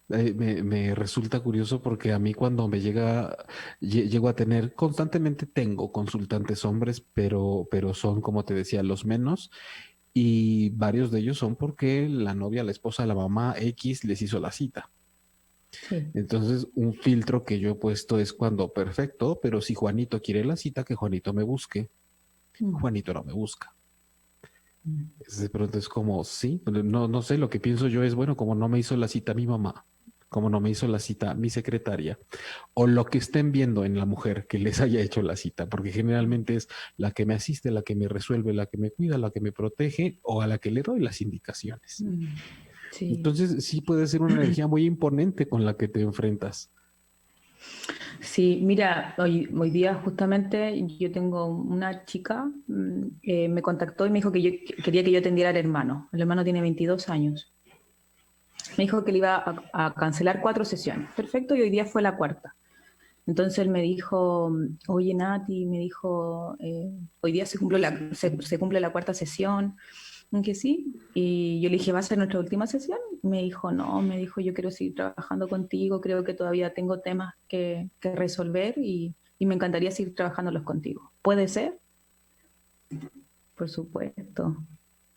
S1: me resulta curioso porque a mí cuando llego a tener, constantemente tengo consultantes hombres, pero son, como te decía, los menos. Y varios de ellos son porque la novia, la esposa, la mamá X les hizo la cita.
S2: Sí.
S1: Entonces, un filtro que yo he puesto es cuando, perfecto, pero si Juanito quiere la cita, que Juanito me busque.
S2: Mm.
S1: Juanito no me busca.
S2: Mm.
S1: De pronto es como, sí, no sé, lo que pienso yo es, bueno, como no me hizo la cita mi mamá, como no me hizo la cita mi secretaria, o lo que estén viendo en la mujer que les haya hecho la cita, porque generalmente es la que me asiste, la que me resuelve, la que me cuida, la que me protege, o a la que le doy las indicaciones.
S2: Mm. Sí.
S1: Entonces, sí puede ser una energía muy imponente con la que te enfrentas.
S2: Sí, mira, hoy día justamente yo tengo una chica que me contactó y me dijo que quería que yo atendiera al hermano. El hermano tiene 22 años. Me dijo que le iba a cancelar 4 sesiones. Perfecto, y hoy día fue la cuarta. Entonces él me dijo, oye Nati, me dijo, hoy día se cumple la cuarta sesión, que sí. Y yo le dije, ¿va a ser nuestra última sesión? Me dijo, no, me dijo, yo quiero seguir trabajando contigo, creo que todavía tengo temas que resolver y me encantaría seguir trabajándolos contigo. ¿Puede ser? Por supuesto.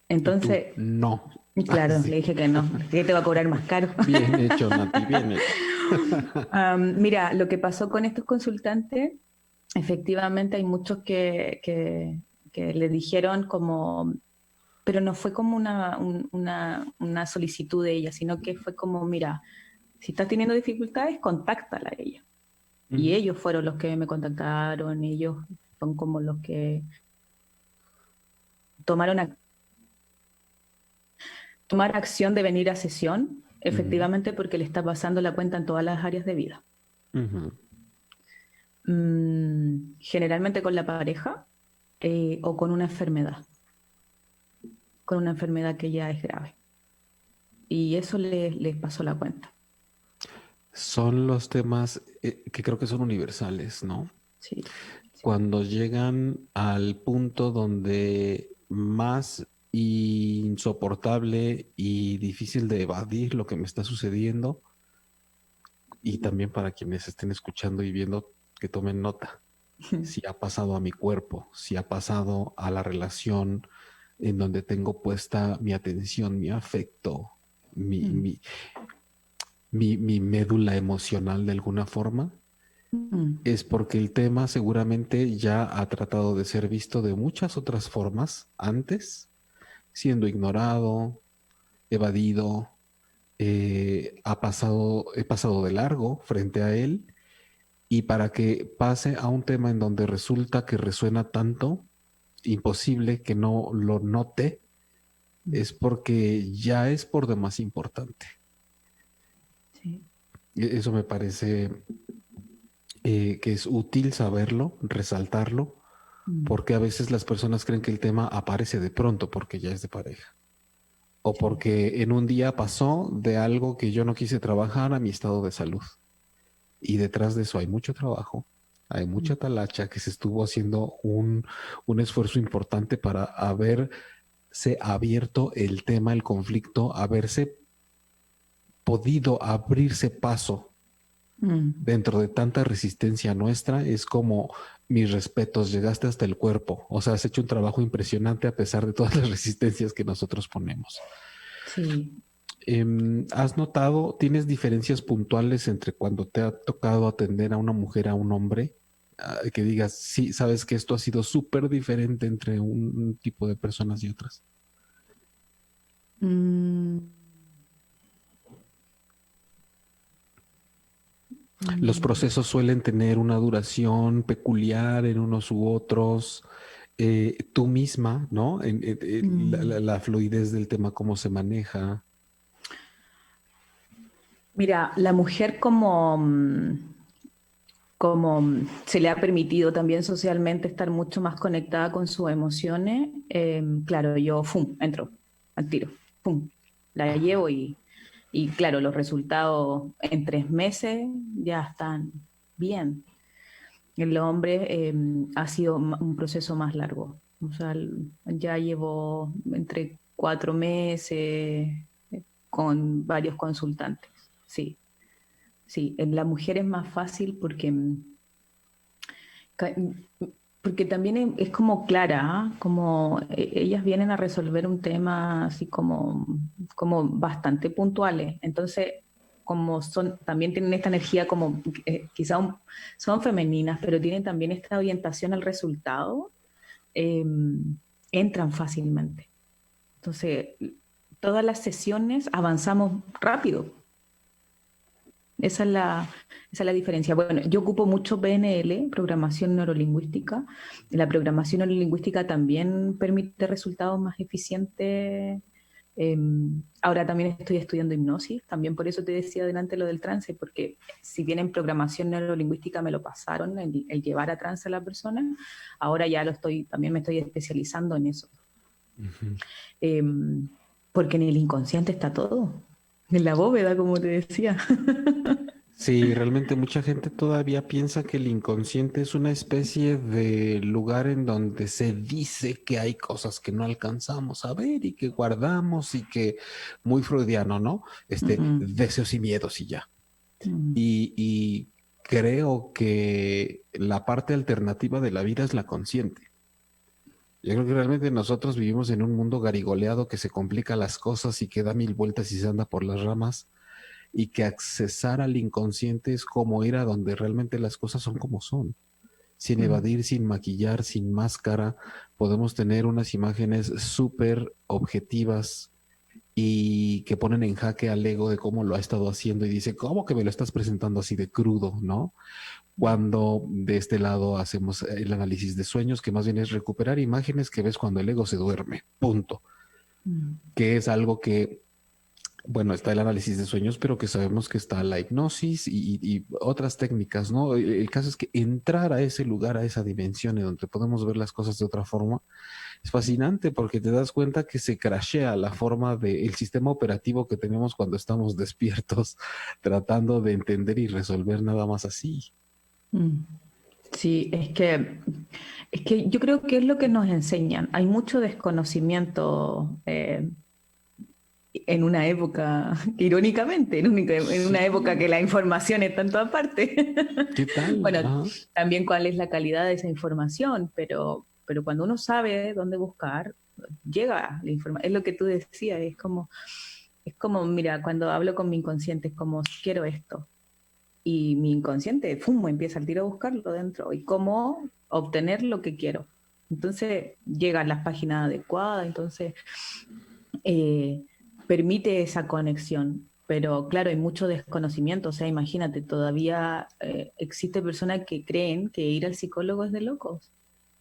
S1: Y tú,
S2: Entonces,
S1: no.
S2: claro, le
S1: Así.
S2: dije que no, que te va a cobrar más caro.
S1: Bien hecho, Nati, bien hecho.
S2: Mira, lo que pasó con estos consultantes, efectivamente hay muchos que le dijeron como, pero no fue como una solicitud de ella, sino que fue como, mira, si estás teniendo dificultades, contáctala a ella. Y
S1: Ujú,
S2: ellos fueron los que me contactaron, ellos son como los que tomaron tomar acción de venir a sesión,
S1: ujú,
S2: efectivamente porque le está pasando la cuenta en todas las áreas de vida.
S1: ujú.
S2: Generalmente con la pareja o con una enfermedad que ya es grave. Y eso les pasó la cuenta.
S1: Son los temas que creo que son universales, ¿no?
S2: Sí, sí.
S1: Cuando llegan al punto donde más insoportable y difícil de evadir lo que me está sucediendo, y también para quienes estén escuchando y viendo que tomen nota, si ha pasado a mi cuerpo, si ha pasado a la relación en donde tengo puesta mi atención, mi afecto, mi,
S2: Mm,
S1: mi, mi médula emocional de alguna forma,
S2: mm,
S1: es porque el tema seguramente ya ha tratado de ser visto de muchas otras formas antes, siendo ignorado, evadido, he pasado de largo frente a él, y para que pase a un tema en donde resulta que resuena tanto, imposible que no lo note,
S2: mm.
S1: es porque ya es por demás importante.
S2: Sí.
S1: Eso me parece que es útil saberlo, resaltarlo,
S2: Mm,
S1: porque a veces las personas creen que el tema aparece de pronto porque ya es de pareja, o
S2: sí.
S1: porque en un día pasó de algo que yo no quise trabajar a mi estado de salud. Y detrás de eso hay mucho trabajo, hay
S2: Mm,
S1: mucha talacha que se estuvo haciendo un esfuerzo importante para haberse abierto el tema, el conflicto, haberse podido abrirse paso
S2: mm.
S1: dentro de tanta resistencia nuestra. Es como mis respetos, llegaste hasta el cuerpo, o sea, has hecho un trabajo impresionante a pesar de todas las resistencias que nosotros ponemos.
S2: Sí.
S1: ¿Has notado, tienes diferencias puntuales entre cuando te ha tocado atender a una mujer, a un hombre? Que digas, sí, sabes que esto ha sido súper diferente entre un tipo de personas y otras.
S2: Mm,
S1: Los
S2: mm,
S1: procesos suelen tener una duración peculiar en unos u otros. Tú misma, ¿no?
S2: mm.
S1: La fluidez del tema, cómo se maneja.
S2: Mira, la mujer como se le ha permitido también socialmente estar mucho más conectada con sus emociones, claro, yo, ¡fum!, entro al tiro, ¡fum!, la llevo y claro, los resultados en 3 meses ya están bien. El hombre ha sido un proceso más largo. O sea, ya llevo entre 4 meses con varios consultantes. Sí, sí. En la mujer es más fácil porque ca- porque también es como clara, ¿ah? Como ellas vienen a resolver un tema así como bastante puntuales. Entonces, como son, también tienen esta energía como, quizá son femeninas, pero tienen también esta orientación al resultado, eh, entran fácilmente. Entonces, todas las sesiones avanzamos rápido. Esa es la diferencia. Bueno, yo ocupo mucho PNL, programación neurolingüística. La programación neurolingüística también permite resultados más eficientes. Eh, Ahora también estoy estudiando hipnosis, también por eso te decía adelante lo del trance, porque si bien en programación neurolingüística me lo pasaron, el llevar a trance a la persona, ahora ya también me estoy especializando en eso.
S1: Ujú.
S2: Eh, Porque en el inconsciente está todo, en la bóveda, como te decía.
S1: Sí, realmente mucha gente todavía piensa que el inconsciente es una especie de lugar en donde se dice que hay cosas que no alcanzamos a ver y que guardamos y que muy freudiano, ¿no?
S2: Mm,
S1: Deseos y miedos y ya.
S2: mm,
S1: Y creo que la parte alternativa de la vida es la consciente. Yo creo que realmente nosotros vivimos en un mundo garigoleado que se complica las cosas y que da mil vueltas y se anda por las ramas y que accesar al inconsciente es como ir a donde realmente las cosas son como son. Sin
S2: mm,
S1: evadir, sin maquillar, sin máscara, podemos tener unas imágenes súper objetivas y que ponen en jaque al ego de cómo lo ha estado haciendo y dice, ¿cómo que me lo estás presentando así de crudo, no? Cuando de este lado hacemos el análisis de sueños, que más bien es recuperar imágenes que ves cuando el ego se duerme, punto.
S2: mm,
S1: Que es algo que, bueno, está el análisis de sueños, pero que sabemos que está la hipnosis y otras técnicas, ¿no? El caso es que entrar a ese lugar, a esa dimensión en donde podemos ver las cosas de otra forma, es fascinante porque te das cuenta que se crashea la forma del sistema operativo que tenemos cuando estamos despiertos, tratando de entender y resolver nada más así.
S2: mm. Sí, es que yo creo que es lo que nos enseñan. Hay mucho desconocimiento en una época, irónicamente, en una época
S1: Sí,
S2: que la información está en todas partes.
S1: ¿qué tal?
S2: Bueno,
S1: Ajá.
S2: también cuál es la calidad de esa información, pero cuando uno sabe dónde buscar, llega la información. Es lo que tú decías, es como, mira, cuando hablo con mi inconsciente, es como, quiero esto. Y mi inconsciente, ¡fum!, empieza al tiro a buscarlo dentro y cómo obtener lo que quiero. Entonces llegan las páginas adecuadas, entonces eh, permite esa conexión. Pero claro, hay mucho desconocimiento, o sea, imagínate, todavía existe personas que creen que ir al psicólogo es de locos.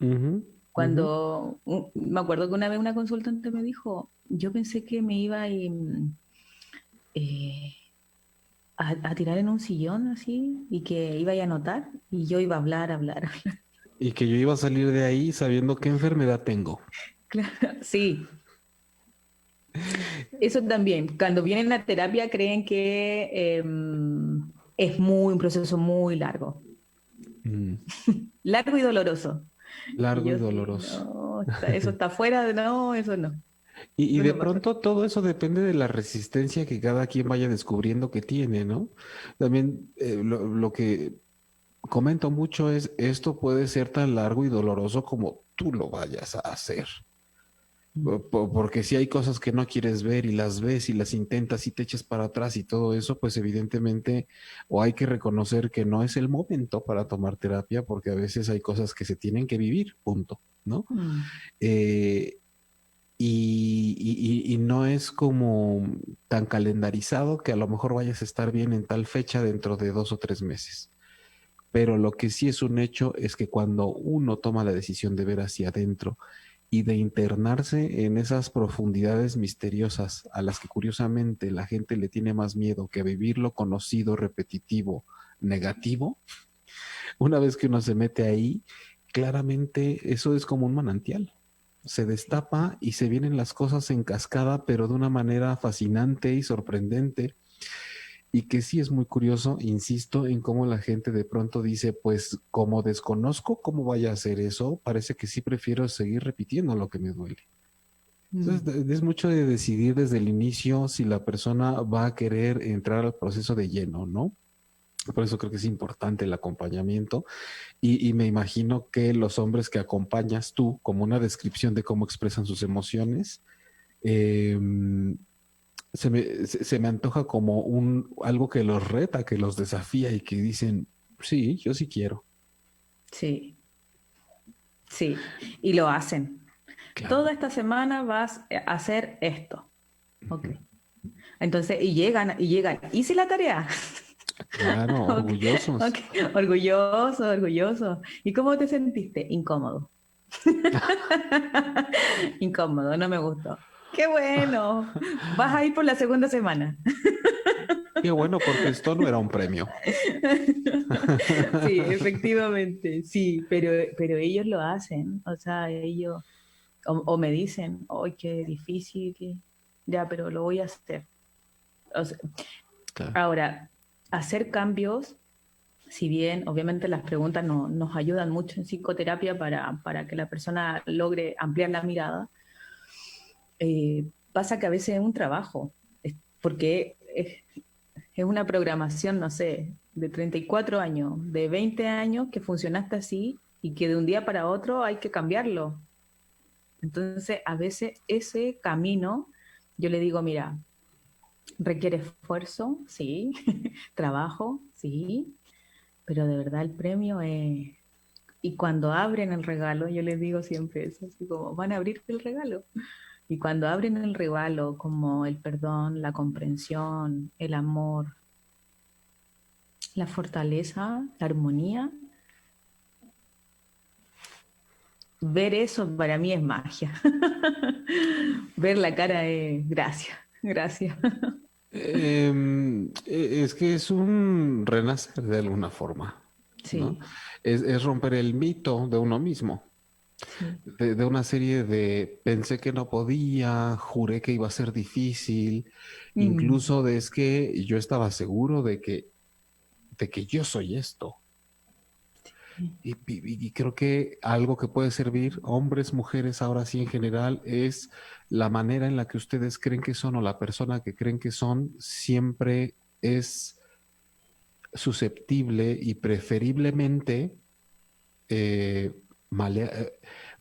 S1: Ujú, ujú.
S2: Me acuerdo que una vez una consultante me dijo, yo pensé que me iba eh, a tirar en un sillón así y que iba a anotar y yo iba a hablar, hablar, hablar.
S1: Y que yo iba a salir de ahí sabiendo qué enfermedad tengo.
S2: Claro, sí, eso también. Cuando vienen a terapia creen que es un proceso muy largo,
S1: Mm,
S2: largo y doloroso. Y
S1: largo y
S2: yo sí,
S1: doloroso.
S2: no, eso está fuera de, no, eso no,
S1: Y
S2: eso
S1: de
S2: no pasa.
S1: pronto todo eso depende de la resistencia que cada quien vaya descubriendo que tiene, ¿no? También lo que comento mucho es, esto puede ser tan largo y doloroso como tú lo vayas a hacer.
S2: Mm,
S1: Porque si hay cosas que no quieres ver y las ves y las intentas y te echas para atrás y todo eso, pues evidentemente o hay que reconocer que no es el momento para tomar terapia porque a veces hay cosas que se tienen que vivir, punto, ¿no?
S2: mm,
S1: Eh, y no es como tan calendarizado que a lo mejor vayas a estar bien en tal fecha dentro de 2 o 3 meses. Pero lo que sí es un hecho es que cuando uno toma la decisión de ver hacia adentro y de internarse en esas profundidades misteriosas a las que curiosamente la gente le tiene más miedo que a vivir lo conocido, repetitivo, negativo, una vez que uno se mete ahí, claramente eso es como un manantial. Se
S2: sí.
S1: destapa y se vienen las cosas en cascada, pero de una manera fascinante y sorprendente. y que sí es muy curioso, insisto, en cómo la gente de pronto dice, pues como desconozco cómo vaya a hacer eso, parece que sí prefiero seguir repitiendo lo que me duele.
S2: Mm.
S1: Entonces, es mucho de decidir desde el inicio si la persona va a querer entrar al proceso de lleno, ¿no? Por eso creo que es importante el acompañamiento y me imagino que los hombres que acompañas tú, como una descripción de cómo expresan sus emociones, eh, se me antoja como algo que los reta, que los desafía y que dicen, sí, yo sí quiero.
S2: Sí, sí, y lo hacen.
S1: Claro.
S2: Toda esta semana vas a hacer esto. Ok.
S1: Ujú.
S2: Entonces, y llegan. ¿Hice la tarea?
S1: Claro,
S2: Ok,
S1: orgullosos.
S2: ok. Orgulloso, orgulloso. ¿Y cómo te sentiste? Incómodo. Incómodo, no me gustó. Qué bueno. Vas a ir por la segunda semana.
S1: Qué bueno, porque esto no era un premio.
S2: Sí, efectivamente, sí, pero ellos lo hacen, o sea, ellos, o me dicen, ¡ay, qué difícil! Ya, pero lo voy a hacer. O sea,
S1: Claro.
S2: ahora, hacer cambios, si bien obviamente las preguntas nos ayudan mucho en psicoterapia para que la persona logre ampliar la mirada, pasa que a veces es un trabajo, porque es una programación, no sé, de 34 años, de 20 años que funcionaste así y que de un día para otro hay que cambiarlo. Entonces, a veces ese camino, yo le digo, mira, requiere esfuerzo, sí, trabajo, sí, pero de verdad el premio es... Y cuando abren el regalo, yo les digo siempre eso, así como, van a abrir el regalo. Y cuando abren el regalo, como el perdón, la comprensión, el amor, la fortaleza, la armonía, ver eso para mí es magia. Ver la cara es gracias, gracias.
S1: Es que es un renacer de alguna forma, ¿no?
S2: Sí,
S1: Es romper el mito de uno mismo,
S2: sí.
S1: de una serie de pensé que no podía, juré que iba a ser difícil,
S2: Mm,
S1: incluso de es que yo estaba seguro de que yo soy esto. Y creo que algo que puede servir, hombres, mujeres, ahora sí en general, es la manera en la que ustedes creen que son o la persona que creen que son, siempre es susceptible y preferiblemente eh, malea- eh,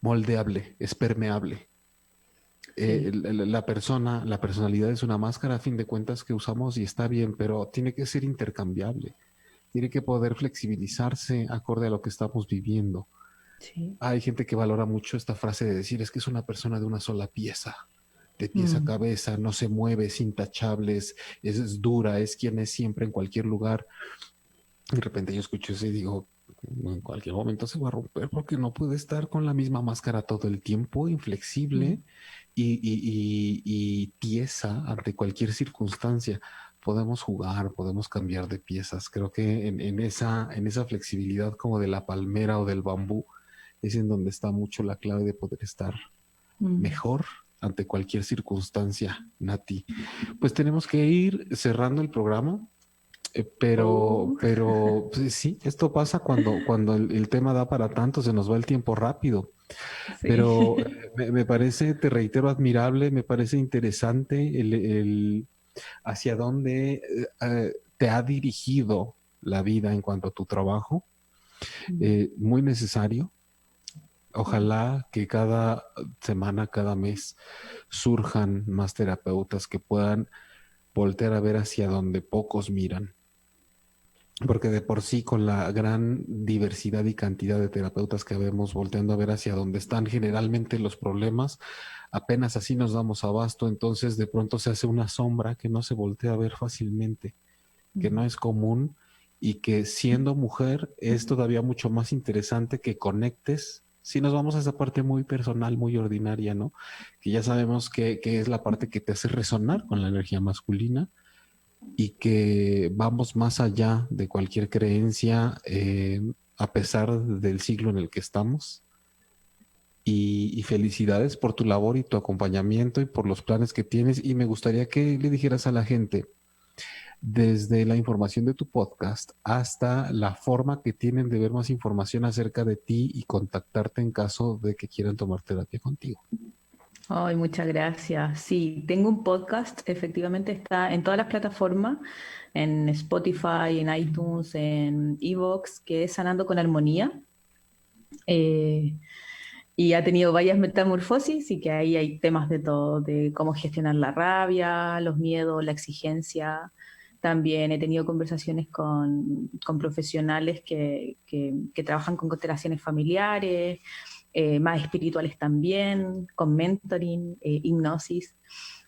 S1: moldeable, es permeable.
S2: sí.
S1: La persona, la personalidad es una máscara a fin de cuentas que usamos y está bien, pero tiene que ser intercambiable, tiene que poder flexibilizarse acorde a lo que estamos viviendo.
S2: Sí.
S1: Hay gente que valora mucho esta frase de decir es que es una persona de una sola pieza, de pies a
S2: Mm,
S1: cabeza, no se mueve, es intachable, es dura, es quien es siempre en cualquier lugar. De repente yo escucho eso y digo, en cualquier momento se va a romper porque no puede estar con la misma máscara todo el tiempo, inflexible
S2: mm,
S1: y tiesa ante cualquier circunstancia. Podemos jugar, podemos cambiar de piezas. Creo que en esa flexibilidad como de la palmera o del bambú es en donde está mucho la clave de poder estar
S2: mm.
S1: mejor ante cualquier circunstancia, Nati. Pues tenemos que ir cerrando el programa.
S2: Oh,
S1: Pero pues, sí, esto pasa cuando el tema da para tanto, se nos va el tiempo rápido.
S2: sí.
S1: Pero me parece, te reitero, admirable, me parece interesante el hacia dónde te ha dirigido la vida en cuanto a tu trabajo.
S2: Mm,
S1: Muy necesario.
S2: sí.
S1: Ojalá que cada semana, cada mes surjan más terapeutas que puedan voltear a ver hacia donde pocos miran. Porque de por sí, con la gran diversidad y cantidad de terapeutas que vemos volteando a ver hacia dónde están generalmente los problemas, apenas así nos damos abasto, entonces de pronto se hace una sombra que no se voltea a ver fácilmente, que no
S2: Mm,
S1: es común y que siendo mujer es todavía mucho más interesante que conectes. Si nos vamos a esa parte muy personal, muy ordinaria, ¿no? Que ya sabemos que es la parte que te hace resonar con la energía masculina y que vamos más allá de cualquier creencia, a pesar del siglo en el que estamos. Y felicidades por tu labor y tu acompañamiento y por los planes que tienes. Y me gustaría que le dijeras a la gente, desde la información de tu podcast hasta la forma que tienen de ver más información acerca de ti y contactarte en caso de que quieran tomar terapia contigo.
S2: Ay, muchas gracias. Sí, tengo un podcast, efectivamente está en todas las plataformas, en Spotify, en iTunes, en Evox, que es Sanando con Armonía. Eh, y ha tenido varias metamorfosis y que ahí hay temas de todo, de cómo gestionar la rabia, los miedos, la exigencia. También he tenido conversaciones con profesionales que trabajan con constelaciones familiares, más espirituales también, con mentoring, hipnosis.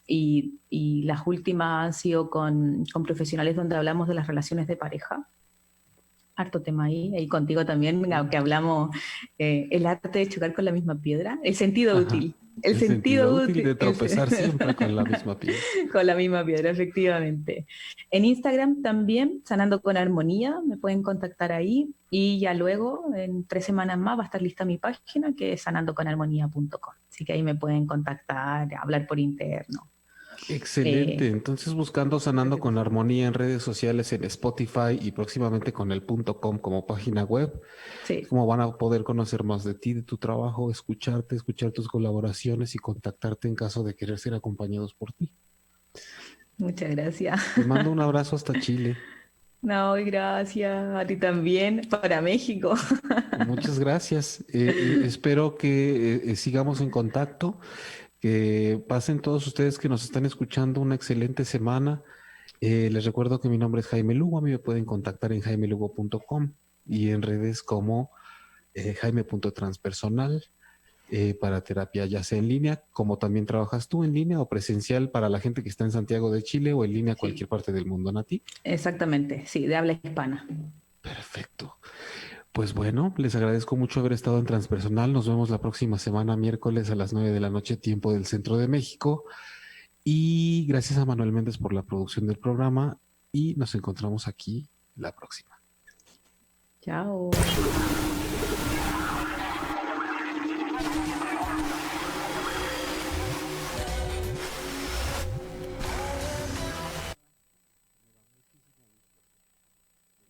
S2: Y las últimas han sido con profesionales donde hablamos de las relaciones de pareja. Harto tema ahí, y contigo también, aunque hablamos el arte de chocar con la misma piedra, el sentido
S1: Ajá.
S2: útil. El
S1: El sentido
S2: sentido
S1: útil
S2: útil
S1: de tropezar siempre con la misma piedra.
S2: con la misma piedra, efectivamente. En Instagram también, Sanando con Armonía, me pueden contactar ahí y ya luego, en 3 semanas más, va a estar lista mi página que es sanandoconarmonía.com. Así que ahí me pueden contactar, hablar por interno.
S1: Excelente. Entonces, buscando Sanando con Armonía en redes sociales, en Spotify y próximamente con el .com como página web, es
S2: Sí,
S1: como van a poder conocer más de ti, de tu trabajo, escucharte, escuchar tus colaboraciones y contactarte en caso de querer ser acompañados por ti.
S2: muchas gracias.
S1: Te mando un abrazo hasta Chile.
S2: No, y gracias a ti también, para México.
S1: Muchas gracias. Espero que sigamos en contacto, que pasen todos ustedes que nos están escuchando una excelente semana. Les recuerdo que mi nombre es Jaime Lugo, a mí me pueden contactar en jaimelugo.com y en redes como jaime.transpersonal para terapia ya sea en línea, como también trabajas tú en línea o presencial para la gente que está en Santiago de Chile o en línea a
S2: Sí,
S1: cualquier parte del mundo, Nati.
S2: exactamente, sí, de habla hispana.
S1: Perfecto. Pues bueno, les agradezco mucho haber estado en Transpersonal. Nos vemos la próxima semana, miércoles a las 9 de la noche, tiempo del Centro de México. Y gracias a Manuel Méndez por la producción del programa y nos encontramos aquí la próxima.
S2: Chao.